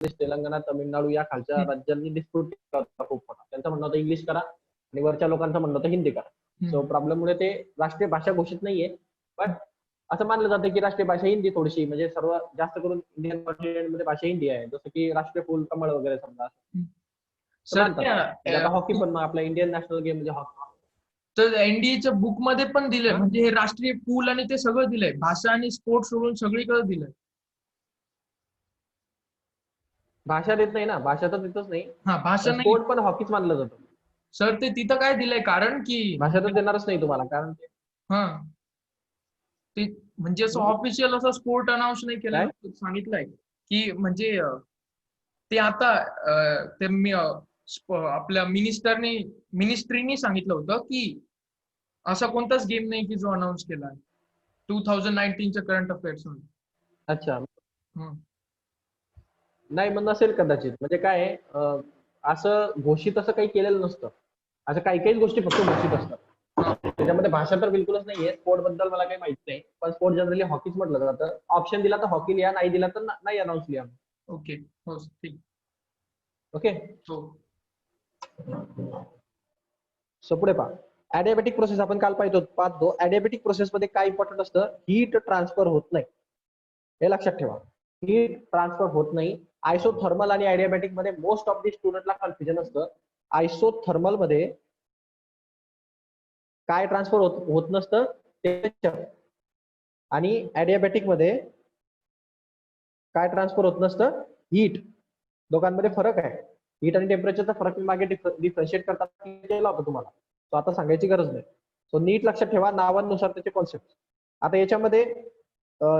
तेलंगणा, तामिळनाडू या खालच्या राज्यांनी डिस्प्यूट केला होता खूप मोठा. त्यांचं म्हणणं होतं इंग्लिश करा आणि वरच्या लोकांचं म्हणणं होतं हिंदी करा. सो प्रॉब्लेममुळे ते राष्ट्रीय भाषा घोषित नाहीये, पण असं मानलं जातं की राष्ट्रीय भाषा हिंदी थोडीशी, म्हणजे सर्व जास्त करून इंडियन कॉन्टिनेंटमध्ये भाषा हिंदी आहे, जसं की राष्ट्रीय फुल कमळ वगैरे समजा मानतात. हॉकी पण आपला इंडियन नॅशनल गेम म्हणजे हॉकी. तर एनडीएच्या बुक मध्ये पण दिलंय, म्हणजे हे राष्ट्रीय पूल आणि ते सगळं दिलंय, भाषा आणि स्पोर्ट्स सोडून सगळीकडे दिलंय. भाषा देत नाही ना, भाषा तर देतच नाही. हा, भाषा नाही स्पोर्ट पण हॉकीच मानलं जातं सर. ते तिथं काय दिलंय, कारण की भाषा तर देणारच नाही तुम्हाला, कारण हा ते म्हणजे असं ऑफिशियल असं स्पोर्ट अनाऊन्स नाही केलं, सांगितलंय की म्हणजे ते आता ते आपल्या मिनिस्ट्रीनी सांगितलं होतं की असा कोणताच गेम नाही की जो अनाऊन्स केला 2019च्या करंट अफेअर्स मध्ये. अच्छा, नाही मग नसेल कदाचित. म्हणजे काय असं घोषित असं काही केलेलं नसतं. असं काही काही गोष्टी फक्त घोषित असतात. त्याच्यामध्ये भाषा तर बिलकुलच नाहीये. स्पोर्ट बद्दल मला काही माहिती नाही, पण स्पोर्ट जनरली हॉकीच म्हटलं जातं. ऑप्शन दिला तर हॉकी लिहा, नाही दिला तर नाही अनाऊन्स लिहा. ओके, हो ठीक. ओके, सो पुढे पहा. ऍडियाबॅटिक प्रोसेस आपण काल पाहतो. ऍडियाबॅटिक प्रोसेस मध्ये काय इम्पॉर्टंट असतं, हीट ट्रान्सफर होत नाही, हे लक्षात ठेवा. हीट ट्रान्सफर होत नाही. आयसोथर्मल आणि ऍडियाबॅटिक मध्ये मोस्ट ऑफ दी स्टुडंटला कन्फ्युजन असतं. आयसोथर्मल मध्ये काय ट्रान्सफर होत नसतं टेम्परेचर, आणि ऍडियाबॅटिक मध्ये काय ट्रान्सफर होत नसतं, हीट. दोघांमध्ये फरक आहे. हीट आणि टेम्परेचरचा फरक मागे डिफरन्शिएट करताना केला होता तुम्हाला, तो आता सांगायची गरज नाही. सो नीट लक्षात ठेवा नावांनुसार त्याचे कॉन्सेप्ट. आता याच्यामध्ये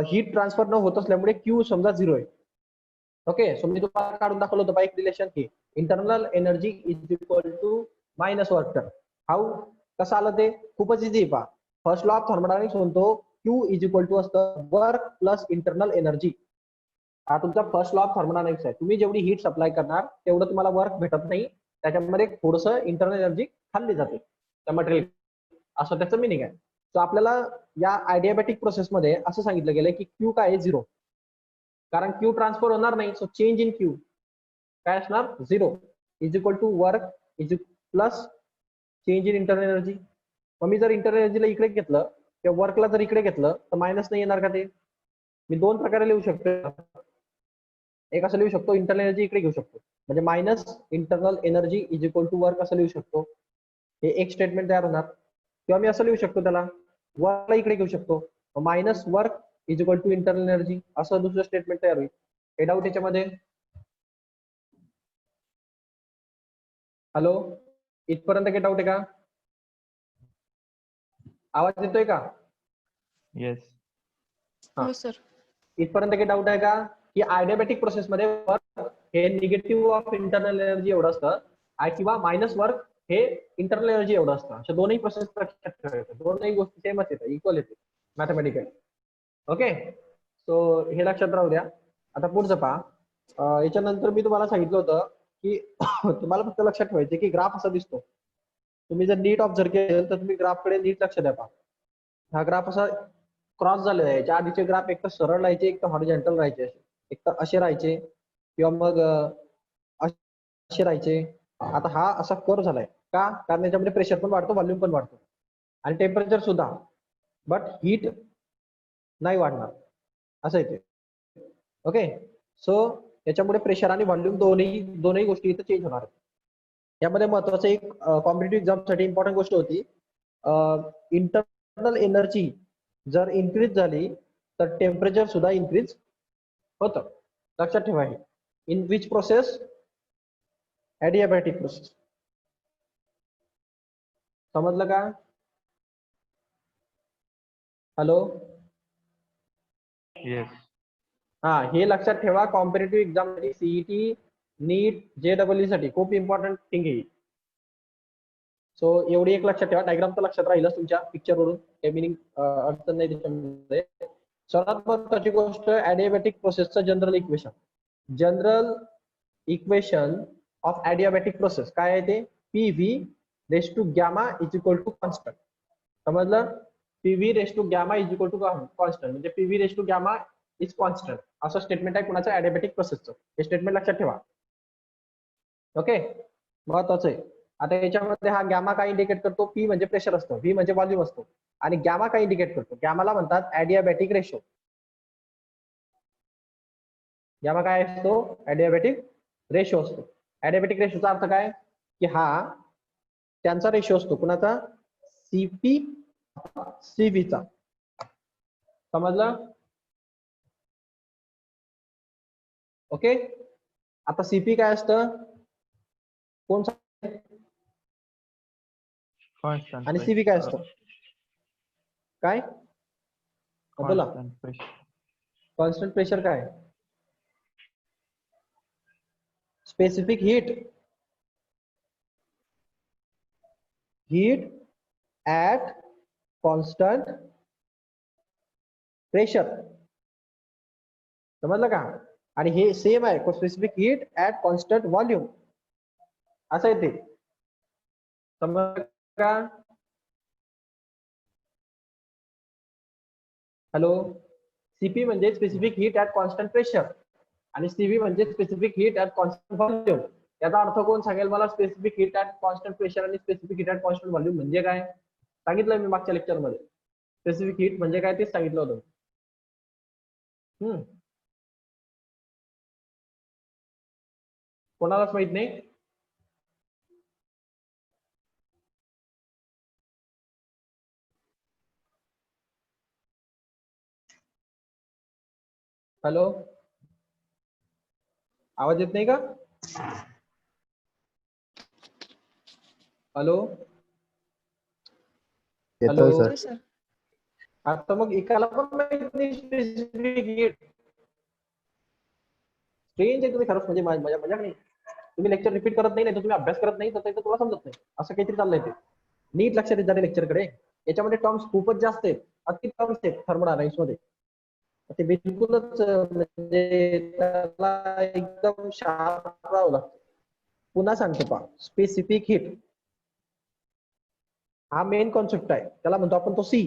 हीट ट्रान्सफर न होत असल्यामुळे क्यू समजा 0 आहे. ओके, सो मी तुम्हाला काढून दाखवलं होतं एक रिलेशन की internal energy is equal to minus work done. How, कसं आलं ते? खूपच इझी पहा. फर्स्ट लॉ ऑफ थर्मोडायनामिक्स म्हणतो क्यू इज इक्वल टू असतं वर्क प्लस इंटरनल एनर्जी. हा तुमचा फर्स्ट लॉ ऑफ थर्मोडायनामिक्स आहे. तुम्ही जेवढी हीट सप्लाय करणार तेवढं तुम्हाला वर्क भेटत नाही, त्याच्यामध्ये थोडंसं इंटरनल एनर्जी खाल्ली जाते त्या मटेरियल, असं त्याचं मिनिंग आहे. सो आपल्याला या ॲडियाबॅटिक प्रोसेसमध्ये असं सांगितलं गेलं की क्यू काय आहे 0, कारण क्यू ट्रान्सफर होणार नाही. सो चेंज इन क्यू काय असणार 0 is equal to work is plus change in internal energy. मग मी जर इंटरनल एनर्जीला इकडे घेतलं किंवा वर्कला जर इकडे घेतलं तर मायनस नाही येणार का? ते मी दोन प्रकारे लिहू शकतो. एक असं लिहू शकतो, इंटरनल एनर्जी इकडे घेऊ शकतो, म्हणजे minus internal energy is equal to work असं लिहू शकतो. हे एक स्टेटमेंट तयार होणार. किंवा मी असं लिहू शकतो, त्याला वर्कला इकडे घेऊ शकतो, minus work is equal to internal energy असं दुसरं स्टेटमेंट तयार होईल. हे डाऊट याच्यामध्ये? हॅलो, इथपर्यंत काही डाऊट आहे का? आवाज येतोय का? येस. हो सर. इथपर्यंत काही डाऊट आहे का की ॲडियाबॅटिक प्रोसेसमध्ये वर्क हे निगेटिव्ह ऑफ इंटरनल एनर्जी एवढं असतं, किंवा मायनस वर्क हे इंटरनल एनर्जी एवढं असतं. अशा दोन्ही प्रोसेस लक्षात ठेवायचं. दोन्ही गोष्टी सेमच येतात, इक्वल येते मॅथमॅटिकल. ओके, सो हे लक्षात राहू द्या. आता पुढचं पहा. याच्यानंतर मी तुम्हाला सांगितलं होतं की तुम्हाला फक्त लक्षात ठेवायचं की ग्राफ असा दिसतो. तुम्ही जर नीट ऑब्झर्व केलं तर तुम्ही ग्राफकडे नीट लक्ष द्या. पहा, हा ग्राफ असा क्रॉस झालेला आहे. याच्या आधीचे ग्राफ एक तर सरळ राहायचे, एक तर हॉरिझॉन्टल राहायचे, एक तर असे राहायचे किंवा मग असे राहायचे. आता हा असा कर्व झालाय का? कारण याच्यामध्ये प्रेशर पण वाढतो, व्हॉल्यूम पण वाढतो आणि टेम्परेचर सुद्धा, बट हीट नाही वाढणार असं येते. ओके, सो याच्यामुळे प्रेशर आणि व्हॉल्यूम दोन्ही गोष्टी इथे चेंज होणार आहेत. यामध्ये महत्वाचं एक कॉम्पिटिटिव्ह एक्झाम साठी इम्पॉर्टंट गोष्ट होती, इंटरनल एनर्जी जर इन्क्रीज झाली तर टेम्परेचर सुद्धा इन्क्रीज होतं. लक्षात ठेवा. हे in which process? Adiabatic process. समजलं का? Hello, yes. हा, हे लक्षात ठेवा. कॉम्पिटिटिव्ह एक्झाम साठी, सीईटी, नीट, जेडब्ल्यू साठी खूप इम्पॉर्टंट थिंग आहे. सो एवढी एक लक्षात ठेवा. डायग्राम तर लक्षात राहीलच तुमच्या पिक्चर वरून, काही मिनिंग अडचण नाही त्याच्यामध्ये. सर्वात महत्वाची गोष्ट, ॲडियाबॅटिक प्रोसेसचं general equation. General equation of adiabatic process काय आहे ते? PV raise to gamma is equal to constant. समजलं? PV raise to gamma is equal to constant म्हणजे PV raise to gamma is constant. असं स्टेटमेंट आहे कुणाचं adiabatic प्रोसेसचं. हे statement लक्षात ठेवा. ओके, महत्वाचं आहे. आता याच्यामध्ये हा गॅमा काय इंडिकेट करतो? पी म्हणजे प्रेशर असतं, व्ही म्हणजे व्हॉल्यूम असतो, आणि गॅमा काय इंडिकेट करतो? गॅमाला म्हणतात ॲडियाबॅटिक रेशो. गॅमा काय असतो? ॲडियाबॅटिक रेशो असतो. ॲडियाबॅटिक रेशोचा अर्थ काय? की हा त्यांचा रेशो असतो कुणाचा? सीपी सीव्हीचा. समजलं? ओके, आता सीपी काय असतं? कोण आणि सीव्ही काय असतं? काय बोला? कॉन्स्टंट प्रेशर काय? Specific heat at constant pressure. समजलं का? आणि हे सेम आहे specific heat at constant volume, असं आहे ते. समजलं का? हॅलो, सीपी म्हणजे specific heat at constant pressure आणि सीव्ही म्हणजे specific heat at constant volume. याचा अर्थ कोण सांगेल मला? Specific heat at constant pressure आणि specific heat at constant volume म्हणजे काय? सांगितलं मी मागच्या लेक्चरमध्ये. स्पेसिफिक हीट म्हणजे काय तेच सांगितलं होतं. कोणालाच माहित नाही? हॅलो, आवाज येत नाही का? हॅलो हॅलो, येतोय सर. आता मग एकाला पण माहित नाही स्पेसिफिक हीट. स्ट्रेंज आहे तुम्ही खरंच, म्हणजे मजा नाही. तुम्ही लेक्चर रिपीट करत नाही, तर तुम्ही अभ्यास करत नाही, तर तुला समजत नाही. असं काहीतरी चाललंय ते. नीट लक्ष देत जा लेक्चरकडे. याच्यामध्ये टर्म्स खूपच जास्त आहेत, अति टर्म्स आहेत थर्मोडायनामिक्स मध्ये. ते बिलकुलच म्हणजे त्याला एकदम शार्प राहावं लागतं. पुन्हा सांगतो पहा, स्पेसिफिक हीट हा मेन कॉन्सेप्ट आहे, त्याला म्हणतो आपण तो सी.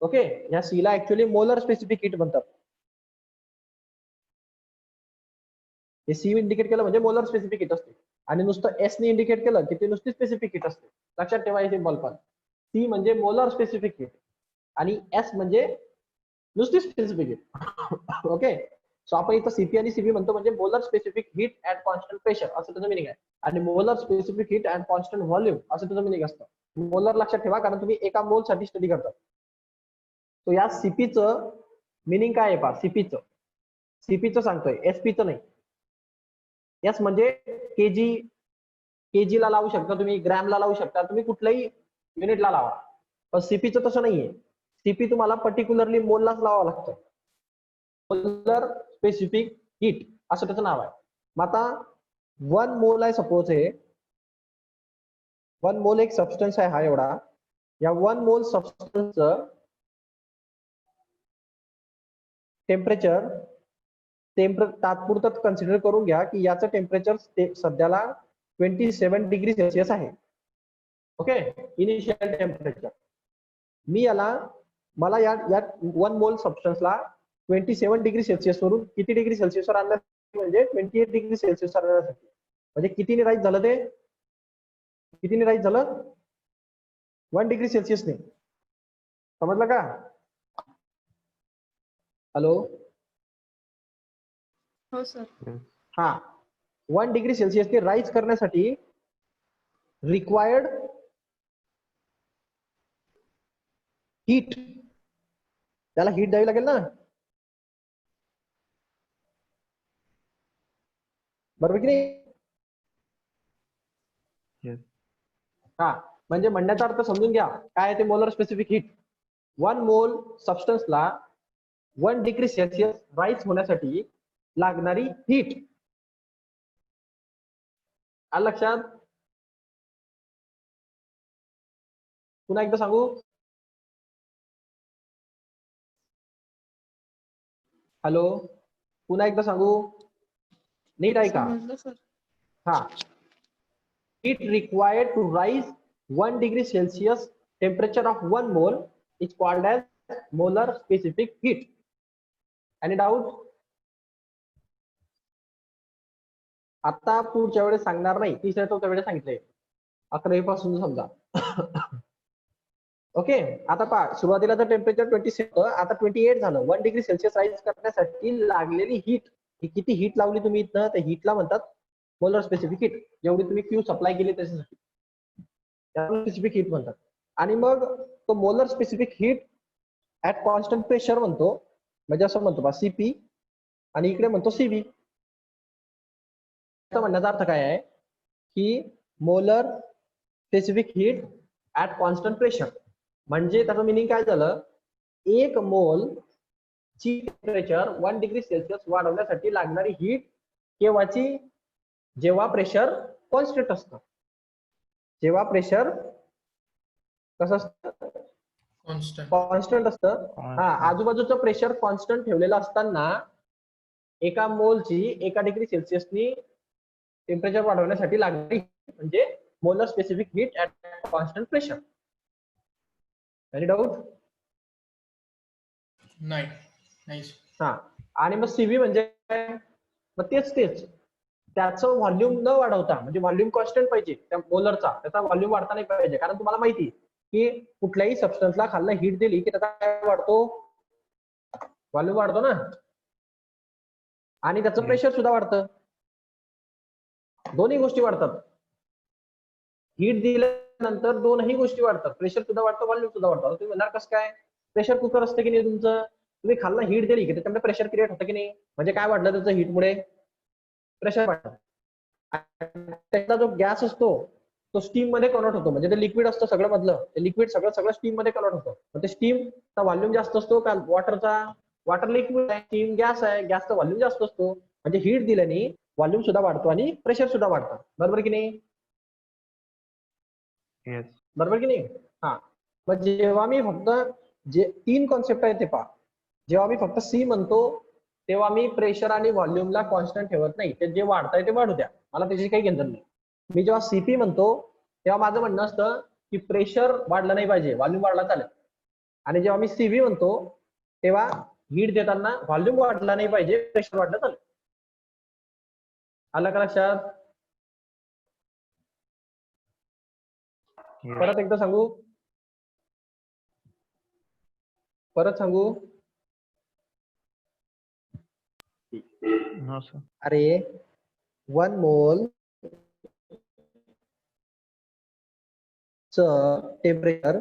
ओके, या सी ला ऍक्च्युअली मोलर स्पेसिफिक हीट म्हणतात. हे सी इंडिकेट केलं म्हणजे मोलर स्पेसिफिक हीट असते, आणि नुसतं एस ने इंडिकेट केलं की ते नुसती स्पेसिफिक हीट असते. लक्षात ठेवा हे सिम्बॉल पण. सी म्हणजे मोलर स्पेसिफिक हीट आणि एस म्हणजे नुसती स्पेसिफिक हीट. ओके, सो आपण इथं सीपी आणि सीबी म्हणतो म्हणजे molar specific heat at constant pressure असं त्याचं मिनिंग आहे, आणि molar specific heat at constant volume असं त्याचं मिनिंग असतं. मोलर लक्षात ठेवा, कारण तुम्ही एका मोल साठी स्टडी करता. तो या सीपीचं मिनिंग काय आहे पहा. सीपीचं सांगतोय, एसपीचं नाही. एस म्हणजे केजी ला लावू शकता तुम्ही, ग्रॅमला लावू शकता तुम्ही, कुठल्याही युनिटला लावा. पण सीपीचं तसं नाहीये. सीपी तुम्हाला पर्टिक्युलरली मोललाच लावावं लागतं. मोलर स्पेसिफिक हीट असं त्याचं नाव आहे. मग आता 1 मोल आहे सपोज, हे 1 मोल एक सबस्टन्स आहे हा एवढा. या 1 मोल सबस्टन्सचं टेम्परेचर तात्पुरतं कन्सिडर करून घ्या की याचं टेम्परेचर सध्याला 27 डिग्री सेल्सिअस आहे. Okay, initial temperature. मला या 1 मोल सबस्टन्सला 27 डिग्री सेल्सिअस वरून किती डिग्री सेल्सिअसवर आणण्यासाठी, म्हणजे 28 डिग्री सेल्सिअस आणण्यासाठी, म्हणजे कितीने राईज झालं? ते कितीने राईज झालं? 1 डिग्री सेल्सिअसने. समजलं का? हॅलो, हो सर. हा, 1 डिग्री सेल्सिअसने राईज करण्यासाठी रिक्वायर्ड हीट, त्याला हीट द्यावी लागेल ना, बरोबर की नाही? हा, म्हणजे म्हणण्याचा अर्थ समजून घ्या काय ते मोलर स्पेसिफिक हीट. 1 मोल सबस्टन्सला 1 डिग्री सेल्सिअस राईज होण्यासाठी लागणारी हीट. आलं लक्षात? पुन्हा एकदा सांगू? हॅलो, पुन्हा एकदा सांगू, नीट ऐका. समजलं सर. हा, heat required to rise 1 degree Celsius temperature of 1 mole is called as molar specific heat. Any doubt? आता पुढच्या वेळेस सांगणार नाही, तिसऱ्या चौथ्या वेळेस सांगितलंय 11वी पासून समजा. ओके, आता पहा सुरुवातीला तर टेम्परेचर 26 होतं, आता 28 झालं. 1 डिग्री सेल्सिअस राईज करण्यासाठी लागलेली हीट, ही किती हीट लावली तुम्ही इथं, त्या हीटला म्हणतात मोलर स्पेसिफिक हीट. जेवढी तुम्ही क्यू सप्लाय केली त्याच्यासाठी त्याला स्पेसिफिक हीट म्हणतात. आणि मग तो molar specific heat at constant pressure म्हणतो, म्हणजे असं म्हणतो बा सीपी, आणि इकडे म्हणतो सीबी. म्हणण्याचा अर्थ काय आहे की molar specific heat at constant pressure, म्हणजे त्याचं मिनिंग काय झालं, एक मोल ची टेम्परेचर 1 डिग्री सेल्सिअस वाढवण्यासाठी लागणारी हीट केव्हाची, जेव्हा प्रेशर कॉन्स्टंट असतं. जेव्हा प्रेशर कसं असतं, कॉन्स्टंट असतं. हा, आजूबाजूचं प्रेशर कॉन्स्टंट ठेवलेलं असताना एका मोलची 1 डिग्री सेल्सिअसनी टेम्परेचर वाढवण्यासाठी लागणारी म्हणजे molar specific heat at constant pressure. Any doubt? नाही. हा, आणि मग सीव्ही म्हणजे काय, मग तेच त्याचं व्हॉल्यूम न वाढवता, म्हणजे व्हॉल्यूम कॉन्स्टंट पाहिजे त्या मोलरचा, त्याचा व्हॉल्यूम वाढता नाही पाहिजे. कारण तुम्हाला माहिती की कुठल्याही सबस्टन्सला खालनं हीट दिली की त्याचा काय वाढतो, व्हॉल्यूम वाढतो ना, आणि त्याचं प्रेशर सुद्धा वाढतं. दोन्ही गोष्टी वाढतात. हीट दिल्यानंतर दोनही गोष्टी वाढतात, प्रेशर सुद्धा वाढतं, व्हॉल्यूम सुद्धा वाढतं. तुम्ही म्हणणार कसं काय, प्रेशर कुकर असतं की नाही तुमचं, तुम्ही खालनं हीट दिली की त्याच्यामध्ये प्रेशर क्रिएट होतं की नाही, म्हणजे काय वाढलं त्याचं हीटमुळे, प्रेशर वाढतं. त्याचा जो गॅस असतो तो स्टीम मध्ये कन्वर्ट होतो, म्हणजे ते लिक्विड असतं सगळं मधलं, ते लिक्विड सगळं स्टीम मध्ये कन्वर्ट होतं. मग ते स्टीमचा व्हॉल्यूम जास्त असतो का वॉटरचा, वॉटर लिक्विड आहे, स्टीम गॅस आहे, गॅसचा व्हॉल्यूम जास्त असतो. म्हणजे हीट दिल्याने व्हॉल्यूम सुद्धा वाढतो आणि प्रेशर सुद्धा वाढतं. बरोबर की नाही? बरोबर की नाही? हा, मग जेव्हा मी फक्त जे 3 कॉन्सेप्ट आहेत ते पहा, जेव्हा मी फक्त सी म्हणतो तेव्हा मी प्रेशर आणि व्हॉल्यूमला कॉन्स्टंट ठेवत नाही, ते जे वाढतंय ते वाढू द्या, मला त्याची काही घेणं नाही. मी जेव्हा सीपी म्हणतो तेव्हा माझं म्हणणं असतं की प्रेशर वाढलं नाही पाहिजे, व्हॉल्यूम वाढला चालेल. आणि जेव्हा मी सीव्ही म्हणतो तेव्हा हीट देताना व्हॉल्यूम वाढला नाही पाहिजे, प्रेशर वाढलं चालेल. आलं का लक्षात? परत एकदा सांगू, अरे 1 मोल टेम्परेचर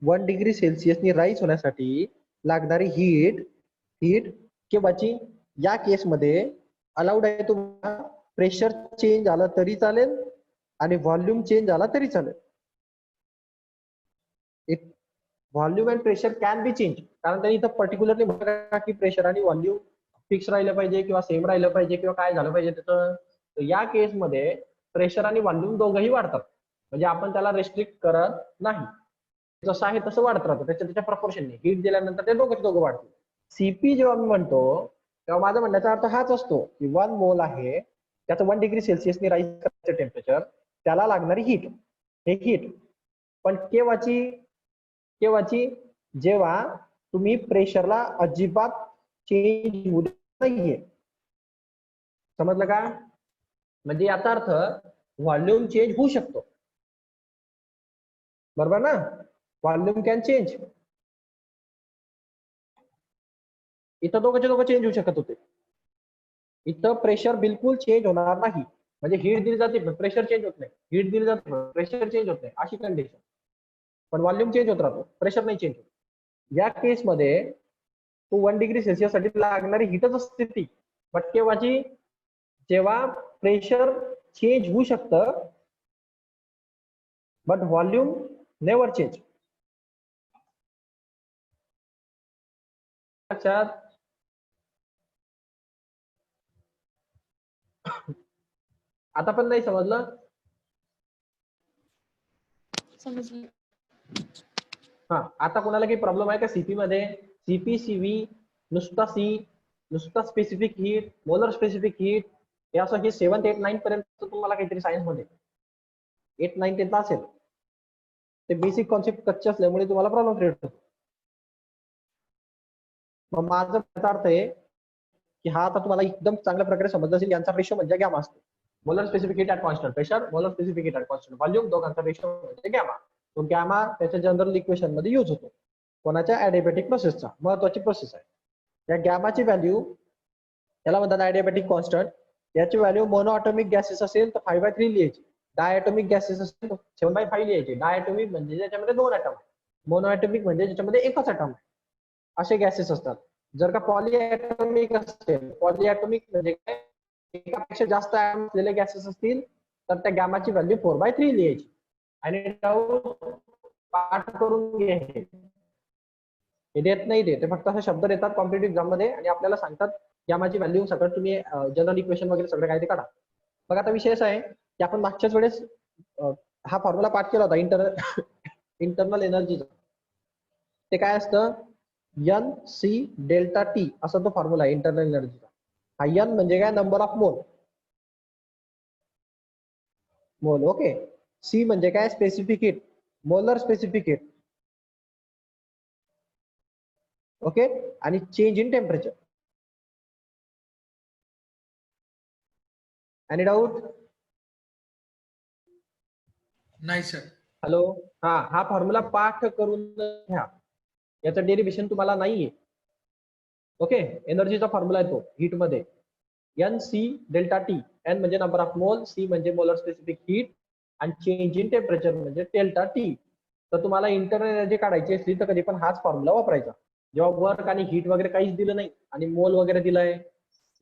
1 डिग्री सेल्सिअसनी राईज होण्यासाठी लागणारी हीट केव्हाची, या केसमध्ये अलाउड आहे तुम्हाला प्रेशर चेंज झालं तरी चालेल आणि व्हॉल्यूम चेंज झाला तरी चालेल. Volume and pressure can be change, कारण त्यांनी इथं पर्टिक्युलरली म्हटलं की प्रेशर आणि व्हॉल्यूम फिक्स राहिलं पाहिजे किंवा सेम राहिलं पाहिजे किंवा काय झालं पाहिजे त्याचं. या केसमध्ये प्रेशर आणि व्हॉल्यूम दोघंही वाढतात, म्हणजे आपण त्याला रेस्ट्रिक्ट करत नाही, जसं आहे तसं वाढत राहतं त्याच्या प्रपोर्शनने. हीट दिल्यानंतर ते दोघं वाढतील. सीपी जेव्हा मी म्हणतो तेव्हा माझा म्हणण्याचा अर्थ हाच असतो की 1 मोल आहे त्याचं 1 डिग्री सेल्सिअसनी राईज करायचं टेम्परेचर, त्याला लागणारी हीट, हे हीट पण केव्हाची, जेव्हा तुम्ही प्रेशरला अजिबात चेंज होऊ देत नाहीये. समजलं का? म्हणजे याचा अर्थ व्हॉल्यूम चेंज होऊ शकतो, बरोबर ना, व्हॉल्यूम कॅन चेंज. इथं दोघं चेंज होऊ शकत होते, इथं प्रेशर बिलकुल चेंज होणार नाही, म्हणजे हीट दिली जाते प्रेशर चेंज होत नाही, हीट दिली जाते प्रेशर चेंज होत नाही, अशी कंडिशन. पण व्हॉल्यूम चेंज होत राहतो, प्रेशर नाही चेंज होत. या केसमध्ये तो 1 डिग्री सेल्सिअस साठी लागणारी हीटच असते ती, बट केव्हाची, जेव्हा प्रेशर चेंज होऊ शकतं बट व्हॉल्यूम नेव्हर चेंज. लक्षात? आता पण नाही समजलं? समजलं. हा, आता कोणाला काही प्रॉब्लेम आहे का सीपी मध्ये? सीपी, सीव्ही, नुसता सी, नुसता specific heat, molar specific heat, हे असं हे 7th 8th 9th पर्यंत तुम्हाला काहीतरी सायन्स मध्ये 8th 9th 10th असेल, ते बेसिक कॉन्सेप्ट कच्चे असल्यामुळे तुम्हाला प्रॉब्लेम क्रिएट होतो. मग माझा अर्थ आहे की हा आता तुम्हाला एकदम चांगल्या प्रकारे समजलं असेल. यांचा रेशो म्हणजे गॅमा असतो. Molar specific heat at constant pressure, molar specific heat at constant volume, दोघांचा रेशो म्हणजे गॅमा. तो गॅमा त्याच्या जनरल इक्वेशन मध्ये युज होतो. कोणाच्या ॲडियाबॅटिक प्रोसेसचा. महत्वाची प्रोसेस आहे. या गॅमाची व्हॅल्यू त्याला म्हणतात ॲडियाबॅटिक कॉन्स्टंट. याची व्हॅल्यू मोनो ॲटॉमिक गॅसेस असेल तर 5/3 लिहायची. डायॲटॉमिक गॅसेस असेल तर 7/5 लिहायची. डायॲटॉमिक म्हणजे ज्याच्यामध्ये 2 ॲटम, मोनो ॲटॉमिक म्हणजे ज्याच्यामध्ये एकच ॲटम आहे, असे गॅसेस असतात. जर का पॉलीॲटॉमिक असेल, पॉलीॲटॉमिक म्हणजे काय, एकापेक्षा जास्त ॲटम असलेले गॅसेस असतील तर त्या गॅमाची व्हॅल्यू 4/3 लिहायची. आणि पाठ करून घ्यायचे. हे देत नाही ते फक्त असे शब्द देतात कॉम्पिटेटिव्ह एक्झाम मध्ये आणि आपल्याला सांगतात गॅमाची व्हॅल्यू सगळं तुम्ही जनरल इक्वेशन वगैरे सगळं काय ते काढा. बघा आता विषय असा आहे की आपण मागच्याच वेळेस हा फॉर्म्युला पाठ केला होता इंटरनल एनर्जीचा. ते काय असतं, एन सी डेल्टा टी असा तो फॉर्म्युला आहे इंटरनल एनर्जीचा. हा एन म्हणजे काय, number of mole. Okay. C म्हणजे काय, specific heat, molar specific heat. Okay. आणि change in temperature. Any doubt? नाही सर. हॅलो. हा फॉर्म्युला पाठ करून घ्या. याचं डेरिव्हेशन तुम्हाला नाहीये. ओके. एनर्जीचा फॉर्म्युला आहे तो हीट मध्ये, N C delta T. N म्हणजे नंबर ऑफ मोल, सी म्हणजे मोलर स्पेसिफिक हीट आणि चेंज इन टेम्परेचर म्हणजे डेल्टा टी. तर तुम्हाला इंटरनल एनर्जी काढायची असली तर कधी पण हाच फॉर्म्युला वापरायचा. जेव्हा वर्क आणि हीट वगैरे काहीच दिलं नाही आणि मोल वगैरे दिलाय,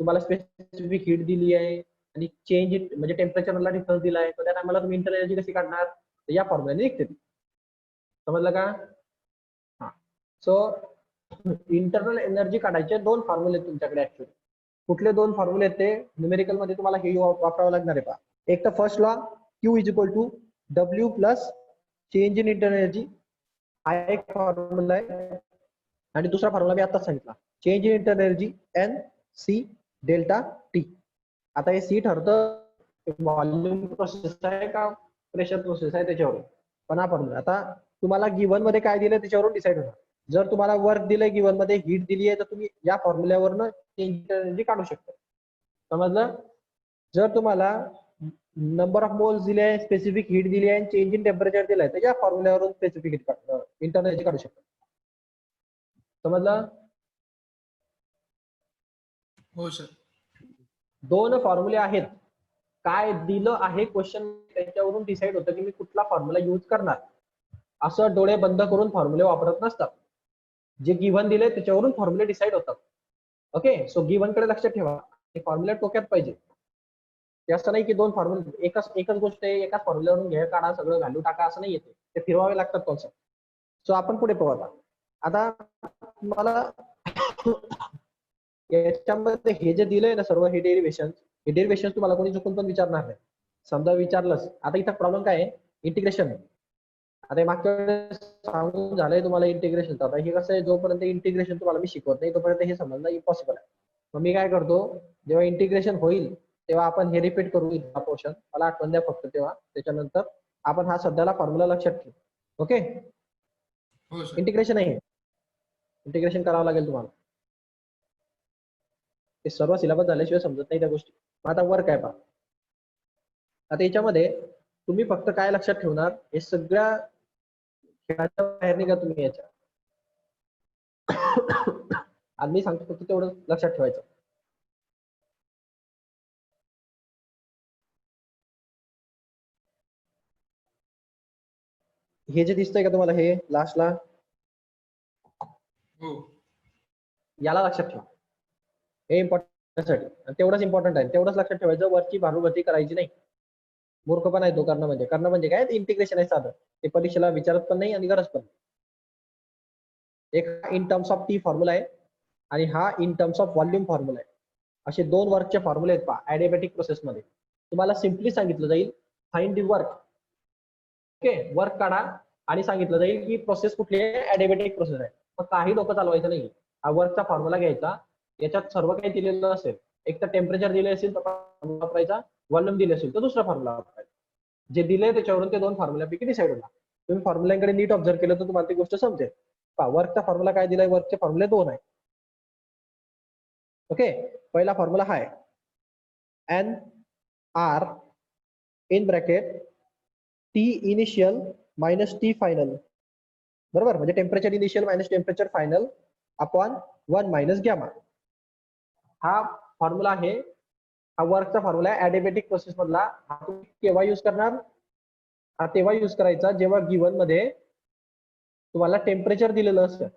तुम्हाला स्पेसिफिक हीट दिली आहे आणि चेंज इन म्हणजे टेम्परेचरला डिफरन्स दिलाय, तर त्या टायमाला तुम्ही इंटरनल एनर्जी कशी काढणार, तर या फॉर्म्युलाने निघते ती. समजलं का? हा. सो इंटरनल एनर्जी काढायचे 2 फॉर्म्युले तुमच्याकडे ऍक्च्युअली. कुठले 2 फॉर्म्युले आहेत ते न्यूमेरिकल मध्ये तुम्हाला हे वापरावं लागणार आहे पहा. एक तर first law Q is equal to W plus change in internal energy, हा एक फॉर्म्युला आहे. आणि दुसरा फॉर्म्युला मी आताच सांगितला, change in internal energy N C delta T. आता हे सी ठरतं व्हॉल्यूम प्रोसेस आहे का प्रेशर प्रोसेस आहे त्याच्यावर. पण हा फॉर्म्युला आता तुम्हाला गिव्हन मध्ये काय दिलं त्याच्यावरून डिसाईड होणार. जर तुम्हाला वर्क दिलंय गिव्हन मध्ये, हीट दिली आहे, तर तुम्ही या फॉर्म्युल्यावरनं चेंज एनर्जी काढू शकता. समजलं? जर तुम्हाला नंबर ऑफ मोल्स दिले आहे, स्पेसिफिक हीट दिली आहे, चेंज इन टेम्परेचर दिलंय, तर या फॉर्म्युल्यावरून स्पेसिफिक हीट इंटरनल एनर्जी काढू शकता. समजलं? हो सर. 2 फॉर्म्युले आहेत. काय दिलं आहे क्वेश्चन त्याच्यावरून डिसाईड होतं की मी कुठला फॉर्म्युला यूज करणार. असं डोळे बंद करून फॉर्म्युले वापरत नसतात. जे गिव्हन दिले त्याच्यावरून फॉर्म्युले डिसाईड होतात. ओके. सो गिव्हन कडे लक्षात ठेवा, ते फॉर्म्युला टोक्यात पाहिजे. ते असं नाही की 2 फॉर्म्युले एकच गोष्ट आहे, एकाच फॉर्म्युल्यावरून घ्या काढा सगळं व्हॅल्यू टाका असं नाही येते. ते फिरवावे लागतात कॉन्सेप्ट. सो आपण पुढे पाहू आता तुम्हाला याच्यामध्ये हे जे दिलंय ना सर्व हे डेरिव्हेशन तुम्हाला कोणी चुकून पण विचारणार नाही. समजा विचारलंच, आता इथं प्रॉब्लेम काय आहे, इंटिग्रेशन. आता मागच्या वेळेस सांगून झालंय तुम्हाला इंटिग्रेशन. आता हे कसं आहे, जोपर्यंत इंटिग्रेशन तुम्हाला मी शिकवत नाही तोपर्यंत हे समजणं इम्पॉसिबल आहे. मग मी काय करतो, जेव्हा इंटिग्रेशन होईल तेव्हा आपण हे रिपीट करू हा पोर्शन. मला आठवण द्या फक्त तेव्हा, त्याच्यानंतर आपण हा सध्याला फॉर्म्युला लक्षात ठेवू. ओके. हो सर. इंटिग्रेशन आहे, इंटिग्रेशन करावं लागेल तुम्हाला. ते सर्व सिलेबस झाल्याशिवाय समजत नाही त्या गोष्टी. आता वर्क आहे पहा. आता याच्यामध्ये तुम्ही फक्त काय लक्षात ठेवणार, हे सगळ्या खेळाच्या बाहेर निघा तुम्ही याच्या. आणि मी सांगतो फक्त तेवढं लक्षात ठेवायचं. हे जे दिसतंय का तुम्हाला हे लास्टला, हो. याला लक्षात ठेवा. हे इम्पॉर्टंट साठी तेवढंच इम्पॉर्टंट आहे, तेवढंच लक्षात ठेवायचं. वरची भानुगती करायची नाही. मूर्खपणा आहे तो. करणं म्हणजे काय, इंटिग्रेशन आहे साधं. ते परीक्षेला विचारत पण नाही आणि गरज पण नाही. एक in terms of T formula आहे आणि हा in terms of volume formula आहे. असे 2 वर्कचे फॉर्म्युले आहेत पहा ॲडियाबॅटिक प्रोसेस मध्ये. तुम्हाला सिम्पली सांगितलं जाईल find the work. Okay. Work काढा आणि सांगितलं जाईल की प्रोसेस कुठली आहे, ॲडियाबॅटिक प्रोसेस आहे. मग काही डोकं चालवायचं नाही. हा वर्कचा फॉर्म्युला घ्यायचा, याच्यात सर्व काही दिलेलं असेल, एक तर टेम्परेचर दिले असेल तर वापरायचा, व्हॉल्यूम दिले असेल तर दुसरा फॉर्म्युला वापरायचा. जे दिले त्याच्यावरून ते 2 फॉर्म्युल्यापैकी डिसाईड होणार. तुम्ही फॉर्म्युलाकडे नीट ऑब्झर्व केलं तर तुम्हाला ती गोष्ट समजेल. पहा वर्कचा फॉर्म्युला काय दिलाय, वर्कचे फॉर्म्युले 2 आहे. ओके. पहिला फॉर्म्युला हा आहे, N R in bracket T initial minus T final, बरोबर, म्हणजे temperature initial minus temperature final upon 1 minus gamma. हा फॉर्म्युला आहे, हा वर्कचा फॉर्म्युला आहे ऍडिबॅटिक प्रोसेस मधला. हा तुम्ही केव्हा यूज करणार, हा तेव्हा यूज करायचा जेव्हा गिवन मध्ये तुम्हाला टेम्परेचर दिलेलं असतं.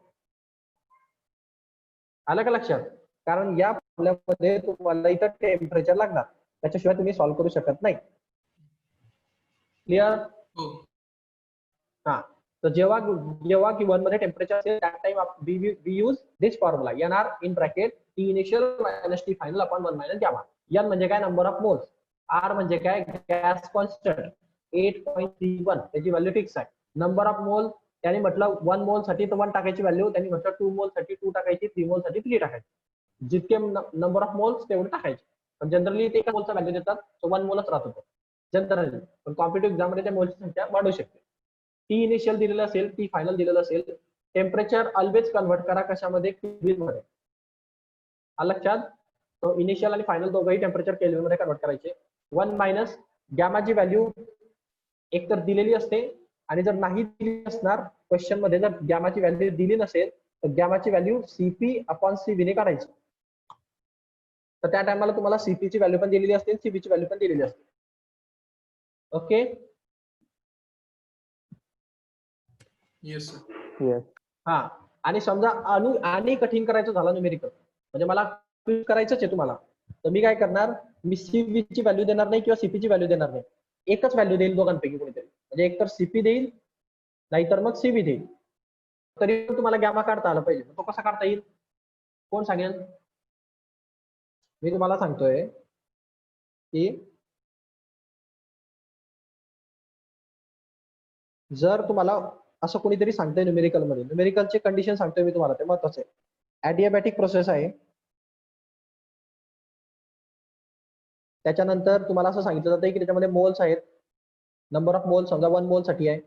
आलं का लक्षात? कारण या फॉर्म्युल्यामध्ये तुम्हाला इथं टेम्परेचर लागणार, त्याच्याशिवाय तुम्ही सॉल्व्ह करू शकत नाही. क्लिअर? हा, तर जेव्हा गिवन मध्ये टेम्परेचर असेल that time we use this formula N R in bracket T initial minus T final upon 1 minus gamma. N म्हणजे काय, नंबर ऑफ मोल्स. आर म्हणजे काय, गॅस कॉन्स्टंट 8.31, त्याची व्हॅल्यू फिक्स आहे. नंबर ऑफ मोल, त्याने म्हटलं 1 मोल साठी तर 1 टाकायची व्हॅल्यू, त्यांनी म्हटलं 2 मोल साठी 2 टाकायची, 3 मोल साठी 3 टाकायची. जितके नंबर ऑफ मोल्स तेवढे टाकायचे. पण जनरली ते एका मोलचा व्हॅल्यू देतात, सो 1 मोलच राहत होतं जनरली. पण कॉम्पिटिटिव्ह एक्झाम मध्ये त्या मोलची संख्या वाढू शकते. टी इनिशियल दिलेलं असेल, टी फायनल दिलेलं असेल, टेम्परेचर ऑलवेज कन्वर्ट करा कशामध्ये, केल्विन मध्ये. आलं लक्षात? तो इनिशियल आणि फायनल दोघंही टेम्परेचर केल्विन मध्ये कन्वर्ट करायचे. 1 मायनस गॅमाची व्हॅल्यू एक तर दिलेली असते, आणि जर नाही दिली असणार क्वेश्चन मध्ये, जर गॅमाची व्हॅल्यू दिली नसेल तर गॅमाची व्हॅल्यू सीपी अपॉन सीबी ने काढायची. तर त्या टायमाला तुम्हाला सीपी ची व्हॅल्यू पण दिलेली असते, सीबी ची व्हॅल्यू पण दिलेली असते. ओके. येस. हा, आणि समजा आणि कठीण करायचं झालं न्यूमेरिकल, म्हणजे मला करायचंच आहे तुम्हाला, तर मी काय करणार, मी सीबी ची व्हॅल्यू देणार नाही किंवा सीपी ची व्हॅल्यू देणार नाही, एकच व्हॅल्यू देईल दोघांपैकी कोणीतरी, म्हणजे एकतर सीपी देईल नाहीतर मग सीबी देईल. तरी तुम्हाला गॅमा काढता आला पाहिजे. तो कसा काढता येईल, कोण सांगेल? मी तुम्हाला सांगतोय की जर तुम्हाला असं कोणीतरी सांगतंय न्यूमेरिकल मध्ये, न्यूमेरिकलचे कंडिशन सांगतोय मी तुम्हाला, ते महत्वाचं आहे. ॲडियाबॅटिक प्रोसेस आहे, त्याच्यानंतर तुम्हाला असं सांगितलं जातं की त्याच्यामध्ये मोल्स आहेत, नंबर ऑफ मोल समजा 1 मोल साठी आहे.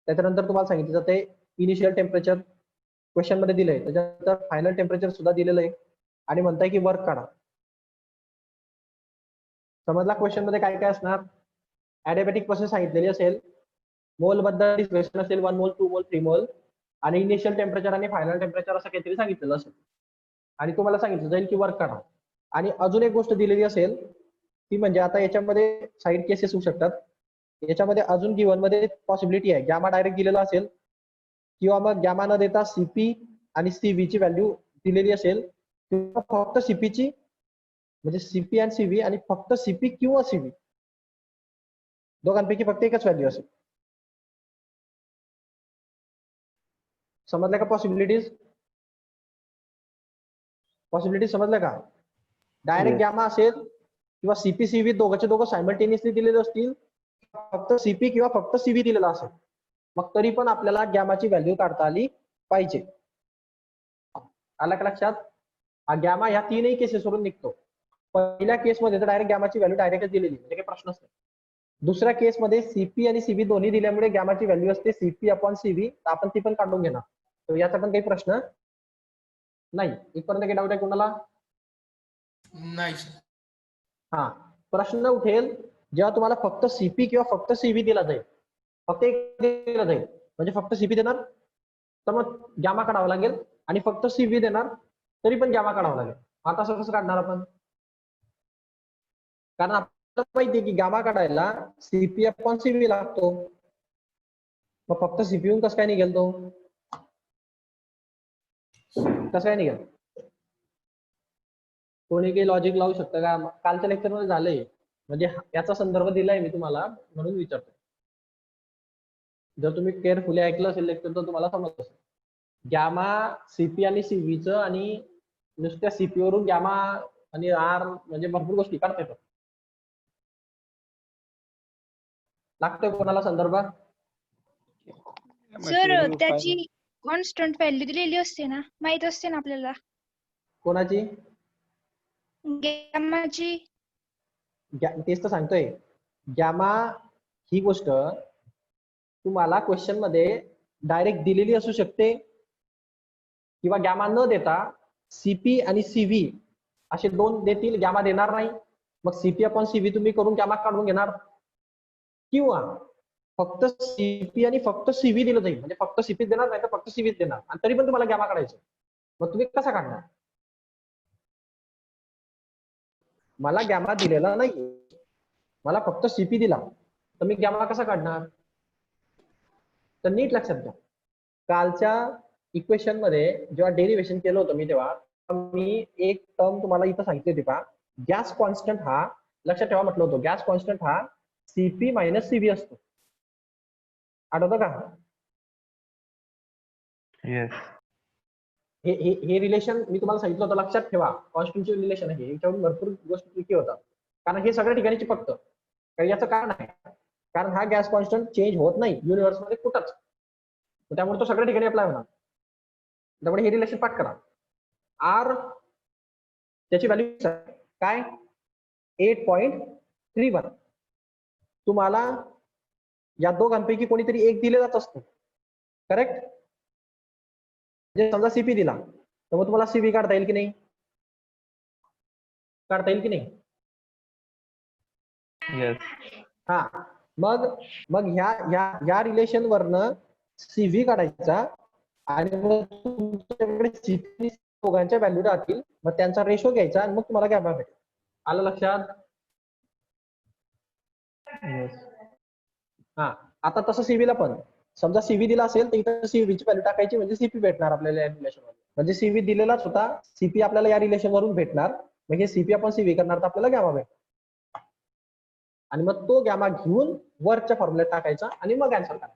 त्याच्यानंतर तुम्हाला सांगितलं जाते इनिशियल टेम्परेचर क्वेश्चन मध्ये दिलंय, त्याच्यानंतर फायनल टेम्परेचर सुद्धा दिलेलं आहे, आणि म्हणताय की वर्क काढा. समजला? क्वेश्चन मध्ये काय काय असणार, ॲडियाबॅटिक प्रोसेस सांगितलेली असेल, मोल बद्दल डिस्कशन असेल, 1 मोल 2 मोल 3 मोल, आणि इनिशियल टेम्परेचर आणि फायनल टेम्परेचर असं काहीतरी सांगितलेलं असेल, आणि तुम्हाला सांगितलं जाईल की वर्क काढा. आणि अजून एक गोष्ट दिलेली असेल, ती म्हणजे आता याच्यामध्ये साईड केसेस होऊ शकतात. याच्यामध्ये अजून गिवन मध्ये पॉसिबिलिटी आहे, गॅमा डायरेक्ट दिलेला असेल, किंवा मग गॅमा न देता सीपी आणि सीव्ही ची व्हॅल्यू दिलेली असेल, किंवा फक्त सीपी ची, म्हणजे सीपी आणि सीव्ही, आणि फक्त सीपी किंवा सीव्ही दोघांपैकी फक्त एकच व्हॅल्यू असेल. समजलं का? पॉसिबिलिटीज समजलं का? डायरेक्ट गॅमा असेल किंवा सीपी सीव्ही दोघांचे दोघं सायमल्टेनियसली दिलेले असतील, फक्त सीपी किंवा फक्त सीव्ही दिलेला असेल, मग तरी पण आपल्याला गॅमाची व्हॅल्यू काढता आली पाहिजे. आलं का लक्षात? हा गॅमा ह्या तीनही केसेस वरून निघतो. पहिल्या केसमध्ये तर डायरेक्ट गॅमाची व्हॅल्यू डायरेक्टच दिलेली, म्हणजे काही प्रश्नच नाही. दुसऱ्या केसमध्ये सीपी आणि सीव्ही दोन्ही दिल्यामुळे गॅमाची व्हॅल्यू असते सीपी अपॉन सीव्ही, आपण ती पण काढून घेणार. तर याचा पण काही प्रश्न नाही. इथपर्यंत काही डाऊट आहे कोणाला? नाही. हा, प्रश्न उठेल जेव्हा तुम्हाला फक्त सीपी किंवा फक्त सीव्ही दिला जाईल, फक्त एक दिला जाईल, म्हणजे फक्त सीपी देणार तर मग गॅमा काढावा लागेल, आणि फक्त सीव्ही देणार तरी पण गॅमा काढावा लागेल. आता असं कसं काढणार आपण? कारण आपल्याला माहिती आहे की गॅमा काढायला सीपी अपॉन सीव्ही लागतो, मग फक्त सीपी कसं काय निघेल? तो कसं काय निघेल? कोणी काही लॉजिक लावू शकतं का? कालच्या लेक्चर मध्ये झालंय, म्हणजे याचा संदर्भ दिलाय मी तुम्हाला म्हणून विचारतो. जर तुम्ही केअरफुली ऐकलं असेल लेक्चर तर तुम्हाला समजलं असेल. गॅमा सीपी आणि सीव्हीचं, आणि नुसत्या सीपी वरून गॅमा आणि आर म्हणजे भरपूर गोष्टी काढता येतात. लागतोय कोणाला संदर्भ? सर त्याची कॉन्स्टंट व्हॅल्यू दिलेली असते ना, माहित असते ना आपल्याला कोणाची? गॅमाची. तेच तर सांगतोय, गॅमा ही गोष्ट तुम्हाला क्वेश्चन मध्ये डायरेक्ट दिलेली असू शकते, किंवा गॅमा न देता सीपी आणि सीव्ही असे 2 देतील, गॅमा देणार नाही, मग सीपी अपॉन सीव्ही तुम्ही करून गॅमा काढून घेणार, किंवा फक्त सीपी आणि फक्त सीव्ही दिलं जाईल, म्हणजे फक्त सीपी देणार नाही तर फक्त सीव्हीच देणार आणि तरी पण तुम्हाला गॅमा काढायचं. मग तुम्ही कसा काढणार? मला गॅमा दिलेला नाही, मला फक्त सीपी दिला, तर मी गॅमा कसा काढणार? तर नीट लक्षात घ्या, कालच्या इक्वेशन मध्ये जेव्हा डेरिव्हेशन केलं होतं मी, तेव्हा मी एक टर्म तुम्हाला इथं सांगितली होती पहा, गॅस कॉन्स्टंट हा, लक्षात ठेवा म्हटलं होतं, गॅस कॉन्स्टंट हा सीपी मायनस सीव्ही असतो. आठवतं का? येस. हे रिलेशन मी तुम्हाला सांगितलं होतं, लक्षात ठेवा. कॉन्स्टंटचे रिलेशन आहे, याच्यावरून भरपूर गोष्टी ट्रिकी होतात, कारण हे सगळ्या ठिकाणी चिपकतं. कारण याचं कारण आहे, कारण हा गॅस कॉन्स्टंट चेंज होत नाही युनिव्हर्स मध्ये कुठंच, त्यामुळे तो सगळ्या ठिकाणी अप्लाय होणार. त्यामुळे हे रिलेशन पाठ करा. आर त्याची व्हॅल्यू काय? 8.31. तुम्हाला या दोघांपैकी कोणीतरी एक दिलेलाच असतो, करेक्ट? म्हणजे समजा सीपी दिला, तर मग तुम्हाला सीव्ही काढता येईल की नाही? काढता येईल की नाही? येस. हा, मग मग ह्या रिलेशन वरनं सीव्ही काढायचा आणि मग तुमच्याकडे सीपी दोघांच्या व्हॅल्यू राहतील, मग त्यांचा रेशो घ्यायचा आणि मग तुम्हाला गॅमा भेटेल. आलं लक्षात? येस. हा, आता तसं सीव्हीला पण समजा सीव्ही दिला असेल तर इथं सीव्हीची व्हॅल्यू टाकायची, म्हणजे सीपी भेटणार आपल्याला या रिलेशन मध्ये. म्हणजे सीव्ही दिलेलाच होता, सीपी आपल्याला या रिलेशन वरून भेटणार, म्हणजे सीपी आपण सीव्ही करणार तर आपल्याला गॅमा भेटणार. आणि मग तो गॅमा घेऊन वरच्या फॉर्म्युल्यात टाकायचा आणि मग आन्सर करायचा.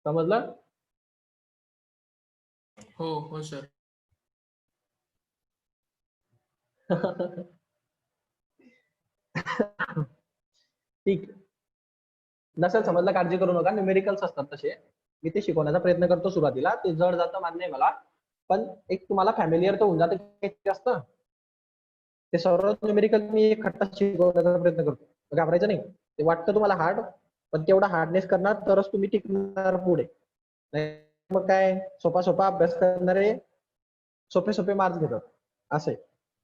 समजलं? हो हो सर. ठीक, नसेल समजलं काळजी करू नका, न्यूमेरिकल्स असतात तसे, मी ते शिकवण्याचा प्रयत्न करतो. सुरुवातीला ते जड जातं मान्य आहे मला, पण एक तुम्हाला फॅमिलियर तर होऊन जातं जास्त. ते सर्व न्यूमेरिकल मी एक खट्टा शिकवण्याचा प्रयत्न करतो, घाबरायचं नाही. ते वाटतं तुम्हाला हार्ड, पण तेवढा हार्डनेस करणार तरच तुम्ही टिकणार पुढे. मग काय, सोपा सोपा अभ्यास करणारे सोपे सोपे मार्क्स घेतात, असे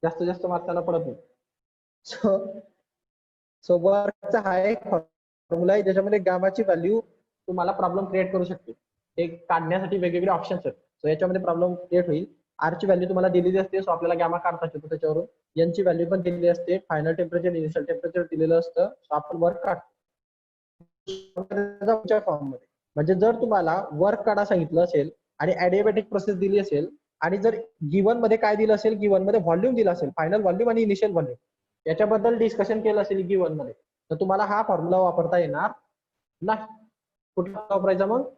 जास्त जास्त मार्क्स त्यांना पडत नाही. सो वर्कचा हा एक फॉर्म्युला आहे ज्याच्यामध्ये गॅमाची व्हॅल्यू तुम्हाला प्रॉब्लेम क्रिएट करू शकते. ते काढण्यासाठी वेगवेगळे ऑप्शन्स आहेत, सो याच्यामध्ये प्रॉब्लेम क्रिएट होईल. आर ची व्हॅल्यू तुम्हाला दिलेली असते, सो आपल्याला गॅमा काढता येतो त्याच्यावरून. एन ची व्हॅल्यू पण दिलेली असते, फायनल टेम्परेचर इनिशियल टेम्परेचर दिलेलं असतं, सो आपण वर्क काढतो फॉर्म मध्ये. म्हणजे जर तुम्हाला वर्क काढा सांगितलं असेल आणि ॲडियाबॅटिक प्रोसेस दिली असेल, आणि जर गिवन मध्ये काय दिलं असेल, गिवन मध्ये व्हॉल्यूम दिला असेल, फायनल व्हॉल्यूम आणि इनिशियल व्हॉल्यूम याच्याबद्दल डिस्कशन केलं असेल गिवन मध्ये, तर तुम्हाला हा फॉर्म्युला वापरता येणार नाही. कुठला वापरायचा मग?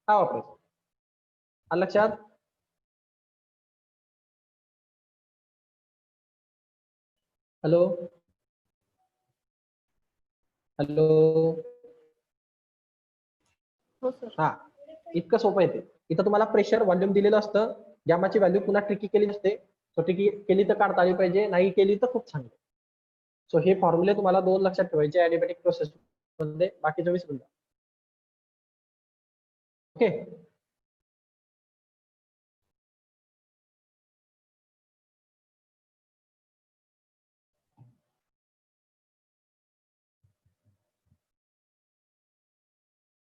हा वापरायचा. आलं लक्षात? हॅलो हॅलो, हो सर. हा, इतकं सोपं येते. इथं तुम्हाला प्रेशर व्हॉल्यूम दिलेलं असतं, गॅमाची व्हॅल्यू पुन्हा ट्रिकी केली नसते, सो ट्रिकी केली तर काढता आली पाहिजे, नाही केली तर खूप छान. सो हे फॉर्म्युले तुम्हाला 2 लक्षात ठेवायचे ॲडियाबॅटिक प्रोसेस मध्ये, बाकीचं विसरून जा. ओके,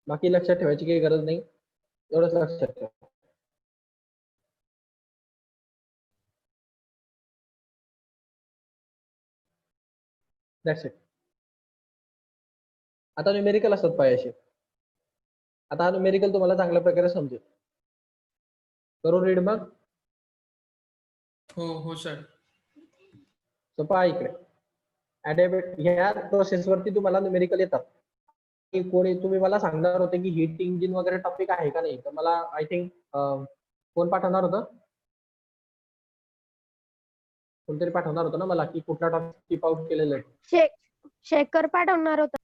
बाकी लक्षात ठेवायची काही गरज नाही, एवढंच लक्षात ठेवा. That's it. आता न्यूमेरिकल असतात पायाशी. आता हा न्यूमेरिकल तुम्हाला चांगल्या प्रकारे समजेल. करू रीड मग. हो हो सर. सो पहा इकडे, ह्या प्रोसेस वरती तुम्हाला न्यूमेरिकल येतात. कोणी तुम्ही मला सांगणार होते की हीट इंजिन वगैरे टॉपिक आहे का नाही, तर मला आय थिंक कोण पाठवणार होतं, कोणतरी पाठवणार होतं ना मला, की कुठला टॉपिक कीप आउट केलेलं आहे. शेखर पाठवणार होता.